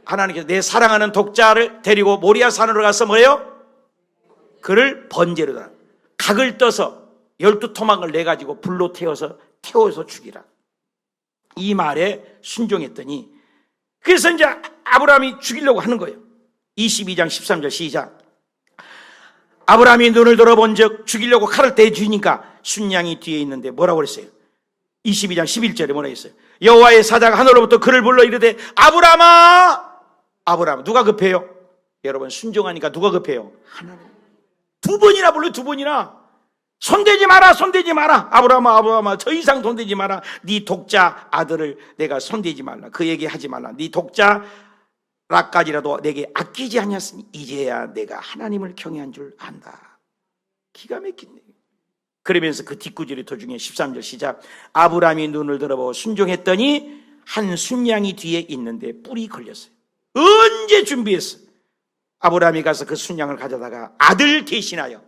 하나님께서 내 사랑하는 독자를 데리고 모리아 산으로 가서 뭐예요? 그를 번제로 드라. 각을 떠서 12토막을 내가지고 불로 태워서 죽이라. 이 말에 순종했더니 그래서 이제 아브라함이 죽이려고 하는 거예요. 22장 13절 시작. 아브라함이 눈을 들어본 적 죽이려고 칼을 대주니까 순양이 뒤에 있는데 뭐라고 그랬어요? 22장 11절에 뭐라고 했어요? 여호와의 사자가 하늘로부터 그를 불러 이르되 아브라함아. 아브라함 누가 급해요? 여러분 순종하니까 누가 급해요? 하나님. 2번이나 불러 2번이나. 손대지 마라. 아브라함아 더 이상 손대지 마라. 네 독자 아들을 내가 손대지 말라. 그 얘기 하지 말라. 네 독자 라까지라도 내게 아끼지 아니었으니 이제야 내가 하나님을 경외한 줄 안다. 기가 막힌네. 그러면서 그 뒷구절이 도중에 13절 시작. 아브라함이 눈을 들어보고 순종했더니 한 순양이 뒤에 있는데 뿔이 걸렸어요. 언제 준비했어? 아브라함이 가서 그 순양을 가져다가 아들 대신하여.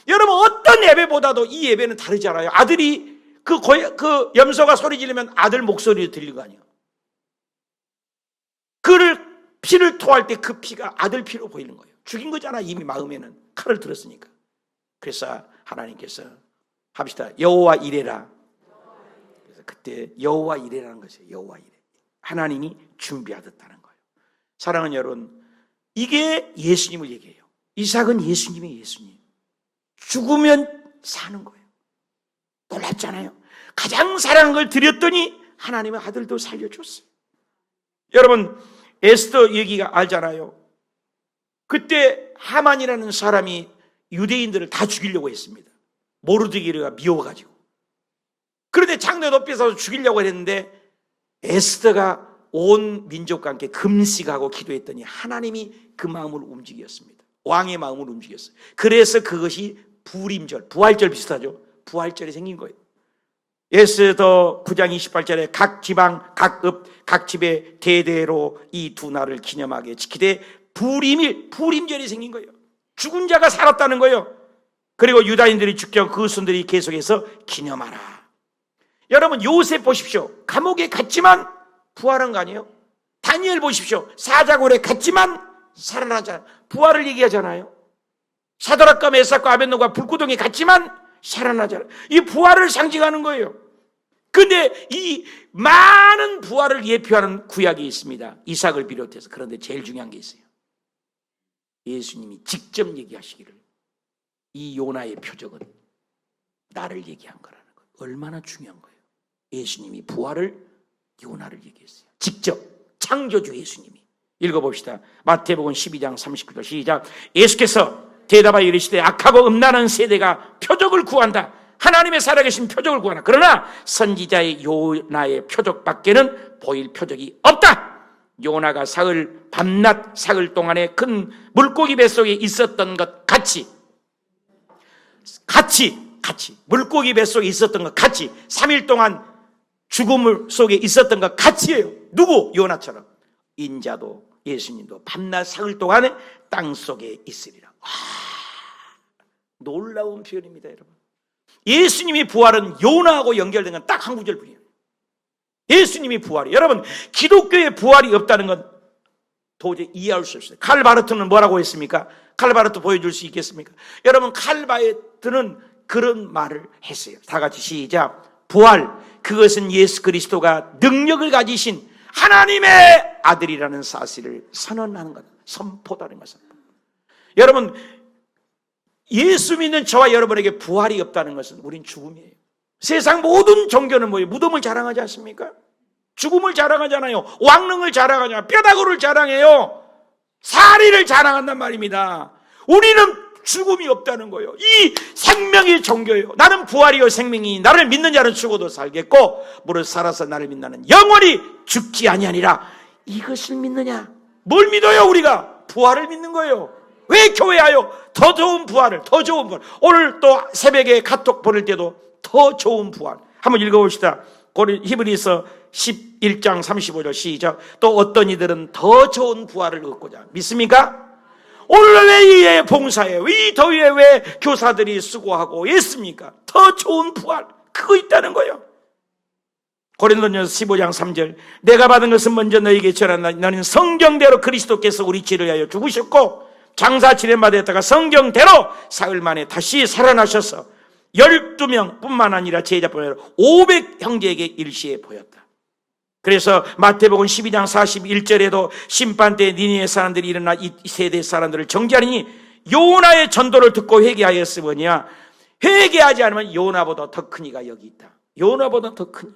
여러분 어떤 예배보다도 이 예배는 다르잖아요. 아들이 그 염소가 소리 지르면 아들 목소리로 들릴 거 아니에요. 그를 피를 토할 때 그 피가 아들 피로 보이는 거예요. 죽인 거잖아. 이미 마음에는 칼을 들었으니까. 그래서 하나님께서 합시다. 여호와 이레라. 그래서 그때 여호와 이레라는 것이에요. 여호와 이레. 하나님이 준비하셨다는 거예요. 사랑하는 여러분, 이게 예수님을 얘기해요. 이삭은 예수님의 예수님. 죽으면 사는 거예요. 놀랍잖아요. 가장 사랑한 걸 드렸더니 하나님의 아들도 살려줬어요. 여러분, 에스더 얘기가 알잖아요. 그때 하만이라는 사람이 유대인들을 다 죽이려고 했습니다. 모르드게가 미워가지고. 그런데 장대 높이 서서 죽이려고 했는데 에스더가 온 민족과 함께 금식하고 기도했더니 하나님이 그 마음을 움직였습니다. 왕의 마음을 움직였어요. 그래서 그것이 부림절, 부활절 비슷하죠. 부활절이 생긴 거예요. 에스더 9장 28절에 각 지방, 각 읍, 각 집에 대대로 이 두 날을 기념하게 지키되 부림일, 부림절이 생긴 거예요. 죽은 자가 살았다는 거예요. 그리고 유다인들이 죽죠. 그 손들이 계속해서 기념하라. 여러분, 요셉 보십시오. 감옥에 갔지만 부활한 거 아니에요? 다니엘 보십시오. 사자굴에 갔지만 살아나잖아요. 부활을 얘기하잖아요. 사드락과 메삭과 아벳노가 불구덩이에 갔지만 살아나잖아요. 이 부활을 상징하는 거예요. 근데 이 많은 부활을 예표하는 구약이 있습니다. 이삭을 비롯해서. 그런데 제일 중요한 게 있어요. 예수님이 직접 얘기하시기를 이 요나의 표적은 나를 얘기한 거라는 거예요. 얼마나 중요한 거예요. 예수님이 부활을 요나를 얘기했어요. 직접 창조주 예수님이. 읽어봅시다. 마태복음 12장 39절 시작. 예수께서 대답하여 이르시되 악하고 음란한 세대가 표적을 구한다. 하나님의 살아계신 표적을 구하나. 그러나 선지자의 요나의 표적밖에는 보일 표적이 없다. 요나가 밤낮 사흘 동안에 큰 물고기 뱃속에 있었던 것 같이 물고기 뱃속에 있었던 것 같이 3일 동안 죽음 속에 있었던 것 같이예요. 누구? 요나처럼. 인자도 예수님도 밤낮 사흘 동안에 땅속에 있으리라. 놀라운 표현입니다, 여러분. 예수님이 부활은 요나하고 연결된 건 딱 한 구절뿐이에요. 예수님이 부활이. 여러분, 기독교의 부활이 없다는 건 도저히 이해할 수 없어요. 칼 바르트는 뭐라고 했습니까? 칼 바르트 보여줄 수 있겠습니까? 여러분, 칼 바르트는 그런 말을 했어요. 다 같이 시작. 부활, 그것은 예수 그리스도가 능력을 가지신 하나님의 아들이라는 사실을 선언하는 것, 선포다는 것은. 여러분, 예수 믿는 저와 여러분에게 부활이 없다는 것은 우린 죽음이에요. 세상 모든 종교는 뭐예요? 무덤을 자랑하지 않습니까? 죽음을 자랑하잖아요. 왕릉을 자랑하잖아요. 뼈다구를 자랑해요. 사리를 자랑한단 말입니다. 우리는 죽음이 없다는 거예요. 이 생명의 종교예요. 나는 부활이요 생명이 나를 믿는 자는 죽어도 살겠고 무릇 살아서 나를 믿는 영원히 죽지 아니하니라. 이것을 믿느냐? 뭘 믿어요? 우리가 부활을 믿는 거예요. 왜 교회하여 더 좋은 부활을, 더 좋은 부활. 오늘 또 새벽에 카톡 보낼 때도 더 좋은 부활. 한번 읽어봅시다. 히브리서 11장 35절 시작. 또 어떤 이들은 더 좋은 부활을 얻고자 믿습니까? 오늘 왜 이에 봉사해요? 이 더위에 왜 교사들이 수고하고 있습니까? 더 좋은 부활, 그거 있다는 거예요. 고린도전서 15장 3절. 내가 받은 것은 먼저 너에게 전한다. 너는 성경대로 그리스도께서 우리 죄를 위하여 죽으셨고 장사 진행받았다가 성경대로 사흘 만에 다시 살아나셔서 12명 뿐만 아니라 제자뿐만 아니라 500 형제에게 일시에 보였다. 그래서 마태복음 12장 41절에도 심판 때 니느웨 사람들이 일어나 이 세대 사람들을 정죄하니 요나의 전도를 듣고 회개하였으므냐. 회개하지 않으면 요나보다 더 큰 이가 여기 있다. 요나보다 더 큰 이.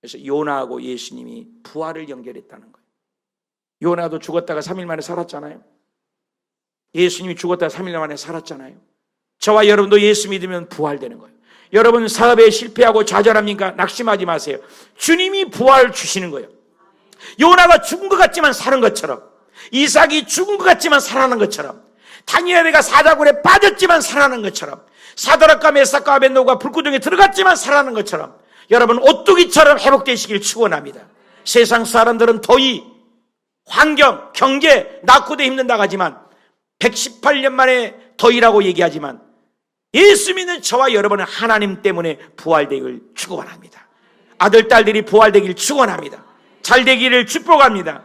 그래서 요나하고 예수님이 부활을 연결했다는 거예요. 요나도 죽었다가 3일 만에 살았잖아요. 예수님이 죽었다가 3일 만에 살았잖아요. 저와 여러분도 예수 믿으면 부활되는 거예요. 여러분 사업에 실패하고 좌절합니까? 낙심하지 마세요. 주님이 부활 주시는 거예요. 요나가 죽은 것 같지만 사는 것처럼, 이삭이 죽은 것 같지만 살아난 것처럼, 다니엘이가 사자굴에 빠졌지만 살아난 것처럼, 사드락과 메삭과 아벳노가 불구덩이에 들어갔지만 살아난 것처럼 여러분 오뚜기처럼 회복되시길 축원합니다. 세상 사람들은 더위, 환경, 경제, 낙후대 힘든다고 하지만 118년 만에 더위라고 얘기하지만 예수 믿는 저와 여러분은 하나님 때문에 부활되기를 축원합니다. 아들, 딸들이 부활되기를 축원합니다. 잘 되기를 축복합니다.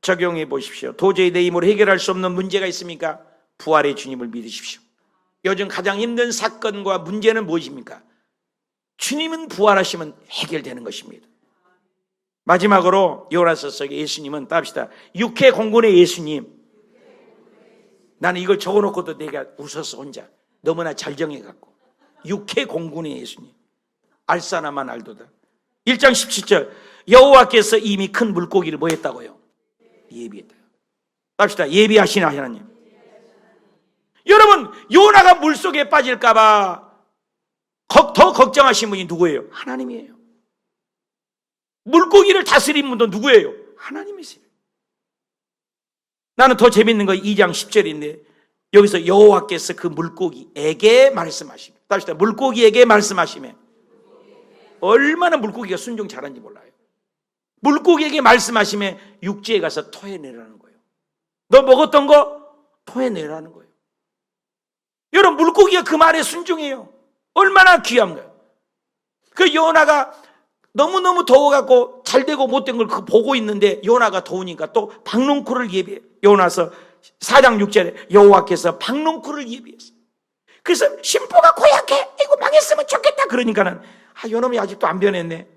적용해 보십시오. 도저히 내 힘으로 해결할 수 없는 문제가 있습니까? 부활의 주님을 믿으십시오. 요즘 가장 힘든 사건과 문제는 무엇입니까? 주님은 부활하시면 해결되는 것입니다. 마지막으로 요나서서 예수님은 답시다. 육해 공군의 예수님. 나는 이걸 적어놓고도 내가 웃었어 혼자. 너무나 잘 정해갖고. 육해 공군의 예수님. 알사나만 알도다. 1장 17절 여호와께서 이미 큰 물고기를 뭐 했다고요? 예비했다. 답시다. 예비하신 하나님. 여러분, 요나가 물속에 빠질까봐 더 걱정하신 분이 누구예요? 하나님이에요. 물고기를 다스린 분도 누구예요? 하나님이세요. 나는 더 재밌는 거 2장 10절인데 여기서 여호와께서 그 물고기에게 말씀하십니다. 답시다. 물고기에게 말씀하시면 얼마나 물고기가 순종 잘하는지 몰라요. 물고기에게 말씀하시면 육지에 가서 토해내라는 거예요. 너 먹었던 거 토해내라는 거예요. 여러분, 물고기가 그 말에 순종해요. 얼마나 귀한 거예요. 그 요나가 너무너무 더워갖고 잘되고 못된 걸 보고 있는데 요나가 더우니까 또 박농쿨을 예비해요. 요나서 4장 6절에 여호와께서 박농쿨을 예비했어요. 그래서 심보가 고약해. 이거 망했으면 좋겠다. 그러니까는 요놈이 아직도 안 변했네.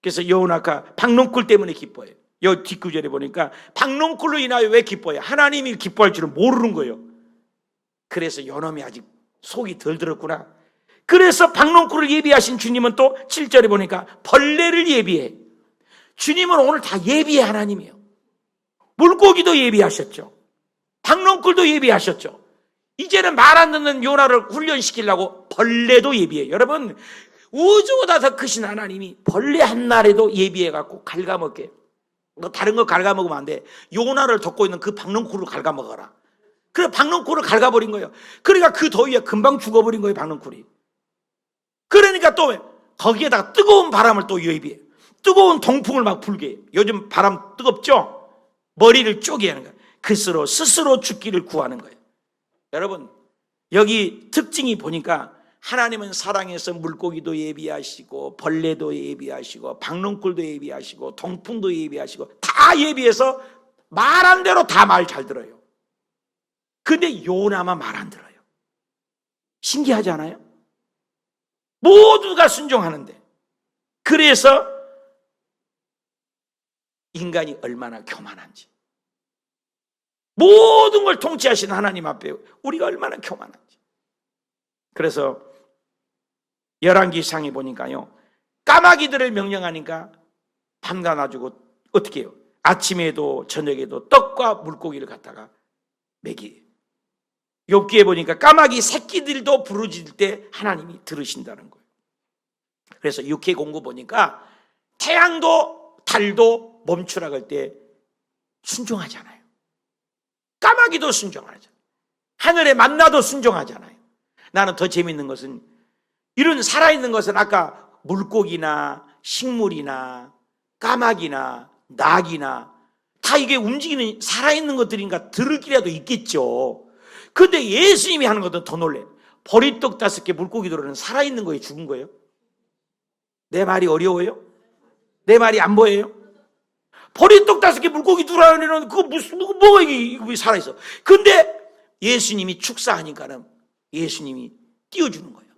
그래서 여호나가 박농쿨 때문에 기뻐해요. 여 뒷구절에 보니까 박농쿨로 인하여 왜 기뻐해요? 하나님이 기뻐할 줄은 모르는 거예요. 그래서 요놈이 아직 속이 덜 들었구나. 그래서 박농쿨을 예비하신 주님은 또 7절에 보니까 벌레를 예비해. 주님은 오늘 다 예비의 하나님이에요. 물고기도 예비하셨죠. 박농쿨도 예비하셨죠. 이제는 말 안 듣는 요나를 훈련시키려고 벌레도 예비해요. 여러분, 우주보다 더 크신 하나님이 벌레 한 날에도 예비해갖고 갉아먹게. 너 다른 거 갉아먹으면 안 돼. 요나를 덮고 있는 그 박농쿨을 갉아먹어라. 그래, 박농쿨을 갉아버린 거예요. 그러니까 그 더위에 금방 죽어버린 거예요, 박농쿨이. 그러니까 또 거기에다가 뜨거운 바람을 또 예비해. 뜨거운 동풍을 막 불게 해요. 요즘 바람 뜨겁죠? 머리를 쪼개 하는 거예요. 스스로 죽기를 구하는 거예요. 여러분, 여기 특징이 보니까 하나님은 사랑해서 물고기도 예비하시고 벌레도 예비하시고 박농쿨도 예비하시고 동풍도 예비하시고 다 예비해서 말한 대로 다 말 잘 들어요. 근데 요나만 말 안 들어요. 신기하지 않아요? 모두가 순종하는데. 그래서 인간이 얼마나 교만한지, 모든 걸 통치하시는 하나님 앞에 우리가 얼마나 교만한지. 그래서 열왕기상에 보니까요, 까마귀들을 명령하니까 밤과 놔주고 어떻게 해요? 아침에도 저녁에도 떡과 물고기를 갖다가 먹이에요. 욥기에 보니까 까마귀 새끼들도 부르짖을 때 하나님이 들으신다는 거예요. 그래서 육해 공고 보니까 태양도 달도 멈추라 할 때 순종하잖아요. 까마귀도 순종하잖아요. 하늘의 만나도 순종하잖아요. 나는 더 재밌는 것은 이런 살아있는 것은 아까 물고기나 식물이나 까마귀나 낙이나 다 이게 움직이는 살아있는 것들인가 들을기라도 있겠죠. 근데 예수님이 하는 것도 더 놀래. 보리떡 5개 물고기들은 살아있는 거예요, 죽은 거예요? 내 말이 어려워요? 내 말이 안 보여요? 보리떡 5개 물고기 두라는 그거 뭐가 이게 살아있어. 근데 예수님이 축사하니까는 예수님이 띄워주는 거예요.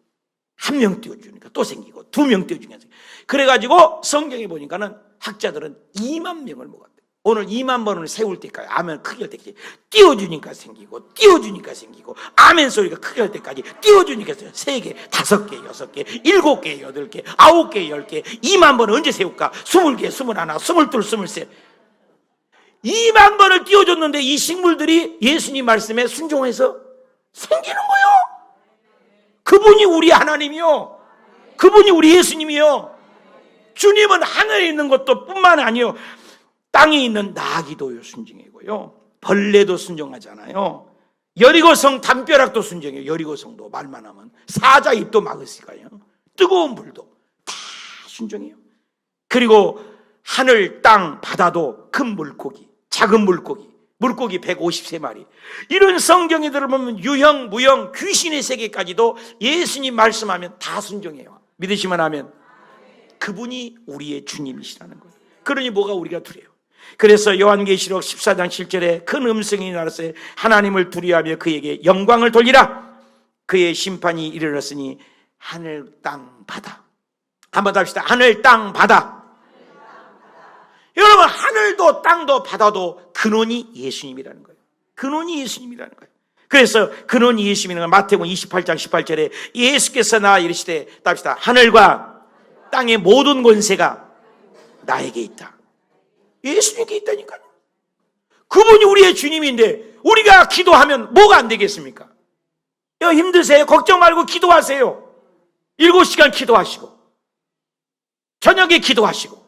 1명 띄워주니까 또 생기고 2명 띄워주니까 생기고. 그래가지고 성경에 보니까는 학자들은 2만 명을 먹었대. 오늘 2만 번을 세울 때까지 아멘 크게 할 때까지 띄워주니까 생기고 띄워주니까 생기고 아멘 소리가 크게 할 때까지 띄워주니까 3개, 5개, 6개, 7개, 8개, 9개, 10개 2만 번을 언제 세울까? 20개, 21, 22, 23 2만 번을 띄워줬는데 이 식물들이 예수님 말씀에 순종해서 생기는 거예요. 그분이 우리 하나님이요, 그분이 우리 예수님이요. 주님은 하늘에 있는 것도 뿐만 아니요, 땅에 있는 나귀도 순종이고요, 벌레도 순종하잖아요. 여리고성 담벼락도 순종해요. 여리고성도 말만 하면 사자 입도 막으니까요. 뜨거운 불도 다 순종해요. 그리고 하늘, 땅, 바다도 큰 물고기, 작은 물고기, 물고기 153마리. 이런 성경에 들어보면 유형, 무형, 귀신의 세계까지도 예수님 말씀하면 다 순종해요. 믿으시면 하면 그분이 우리의 주님이시라는 거예요. 그러니 뭐가 우리가 두려워. 그래서 요한계시록 14장 7절에 큰 음성이 나왔어요. 하나님을 두려워하며 그에게 영광을 돌리라. 그의 심판이 이르렀으니 하늘, 땅, 바다. 한번 더 합시다. 하늘, 땅, 바다. 여러분, 하늘도 땅도 바다도 근원이 예수님이라는 거예요. 근원이 예수님이라는 거예요. 그래서 근원이 예수님이라는 거예요. 마태복음 28장 18절에 예수께서 나와 이르시되, 답시다. 하늘과 땅의 모든 권세가 나에게 있다. 예수님께 있다니까요. 그분이 우리의 주님인데 우리가 기도하면 뭐가 안 되겠습니까? 힘드세요? 걱정 말고 기도하세요. 7시간 기도하시고 저녁에 기도하시고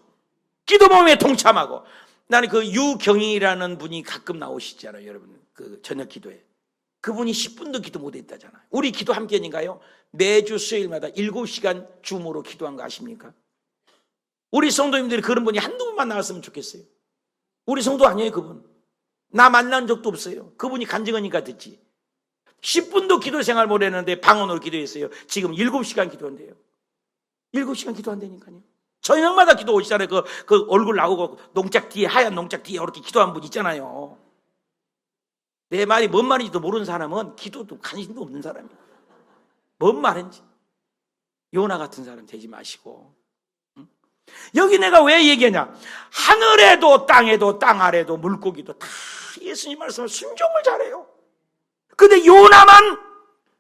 기도 모임에 동참하고. 나는 그 유경희라는 분이 가끔 나오시잖아요, 여러분. 그 저녁 기도에 그분이 10분도 기도 못했다잖아요. 우리 기도 함께인가요? 매주 수요일마다 7시간 줌으로 기도한 거 아십니까? 우리 성도님들이 그런 분이 한두 분만 나왔으면 좋겠어요. 우리 성도 아니에요, 그분. 나 만난 적도 없어요. 그분이 간증하니까 듣지. 10분도 기도 생활 못 했는데 방언으로 기도했어요. 지금 7시간 기도한대요. 7시간 기도한다니까요. 저녁마다 기도 오시잖아요. 그 얼굴 나오고 농짝 뒤에, 하얀 농짝 뒤에 이렇게 기도한 분 있잖아요. 내 말이 뭔 말인지도 모르는 사람은 기도도 관심도 없는 사람이에요. 뭔 말인지. 요나 같은 사람 되지 마시고. 여기 내가 왜 얘기하냐? 하늘에도 땅에도 땅 아래도 물고기도 다 예수님 말씀을 순종을 잘해요. 근데 요나만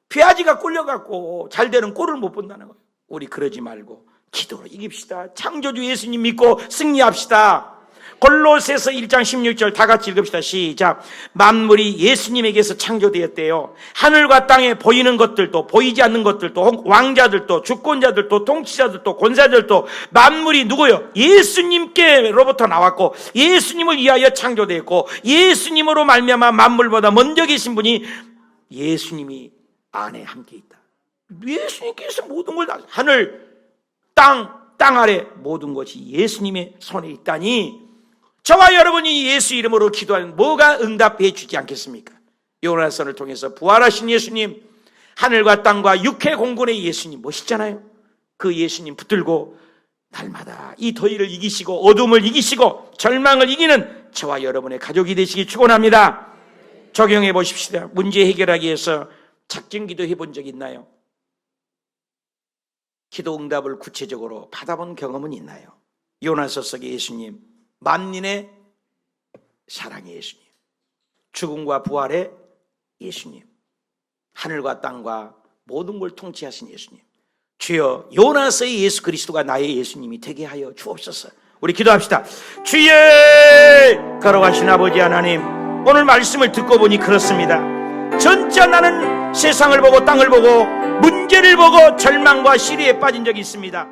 배아지가 꿀려갖고 잘 되는 꼴을 못 본다는 거예요. 우리 그러지 말고 기도로 이깁시다. 창조주 예수님 믿고 승리합시다. 골로새서 1장 16절 다 같이 읽읍시다. 시작. 만물이 예수님에게서 창조되었대요. 하늘과 땅에 보이는 것들도 보이지 않는 것들도 왕자들도 주권자들도 통치자들도 권사들도 만물이 누구요? 예수님께로부터 나왔고 예수님을 위하여 창조되었고 예수님으로 말미암아 만물보다 먼저 계신 분이 예수님이 안에 함께 있다. 예수님께서 모든 걸 다, 하늘, 땅 아래 모든 것이 예수님의 손에 있다니 저와 여러분이 예수 이름으로 기도하면 뭐가 응답해 주지 않겠습니까? 요나선을 통해서 부활하신 예수님, 하늘과 땅과 육해 공군의 예수님 멋있잖아요. 그 예수님 붙들고 날마다 이 더위를 이기시고 어둠을 이기시고 절망을 이기는 저와 여러분의 가족이 되시기 축원합니다. 적용해 보십시다. 문제 해결하기 위해서 작전 기도 해본 적 있나요? 기도 응답을 구체적으로 받아본 경험은 있나요? 요나서 속의 예수님, 만민의 사랑의 예수님, 죽음과 부활의 예수님, 하늘과 땅과 모든 걸 통치하신 예수님, 주여 요나서의 예수 그리스도가 나의 예수님이 되게 하여 주옵소서. 우리 기도합시다. 주여, 걸어가신 아버지 하나님, 오늘 말씀을 듣고 보니 그렇습니다. 진짜 나는 세상을 보고 땅을 보고 문제를 보고 절망과 시리에 빠진 적이 있습니다.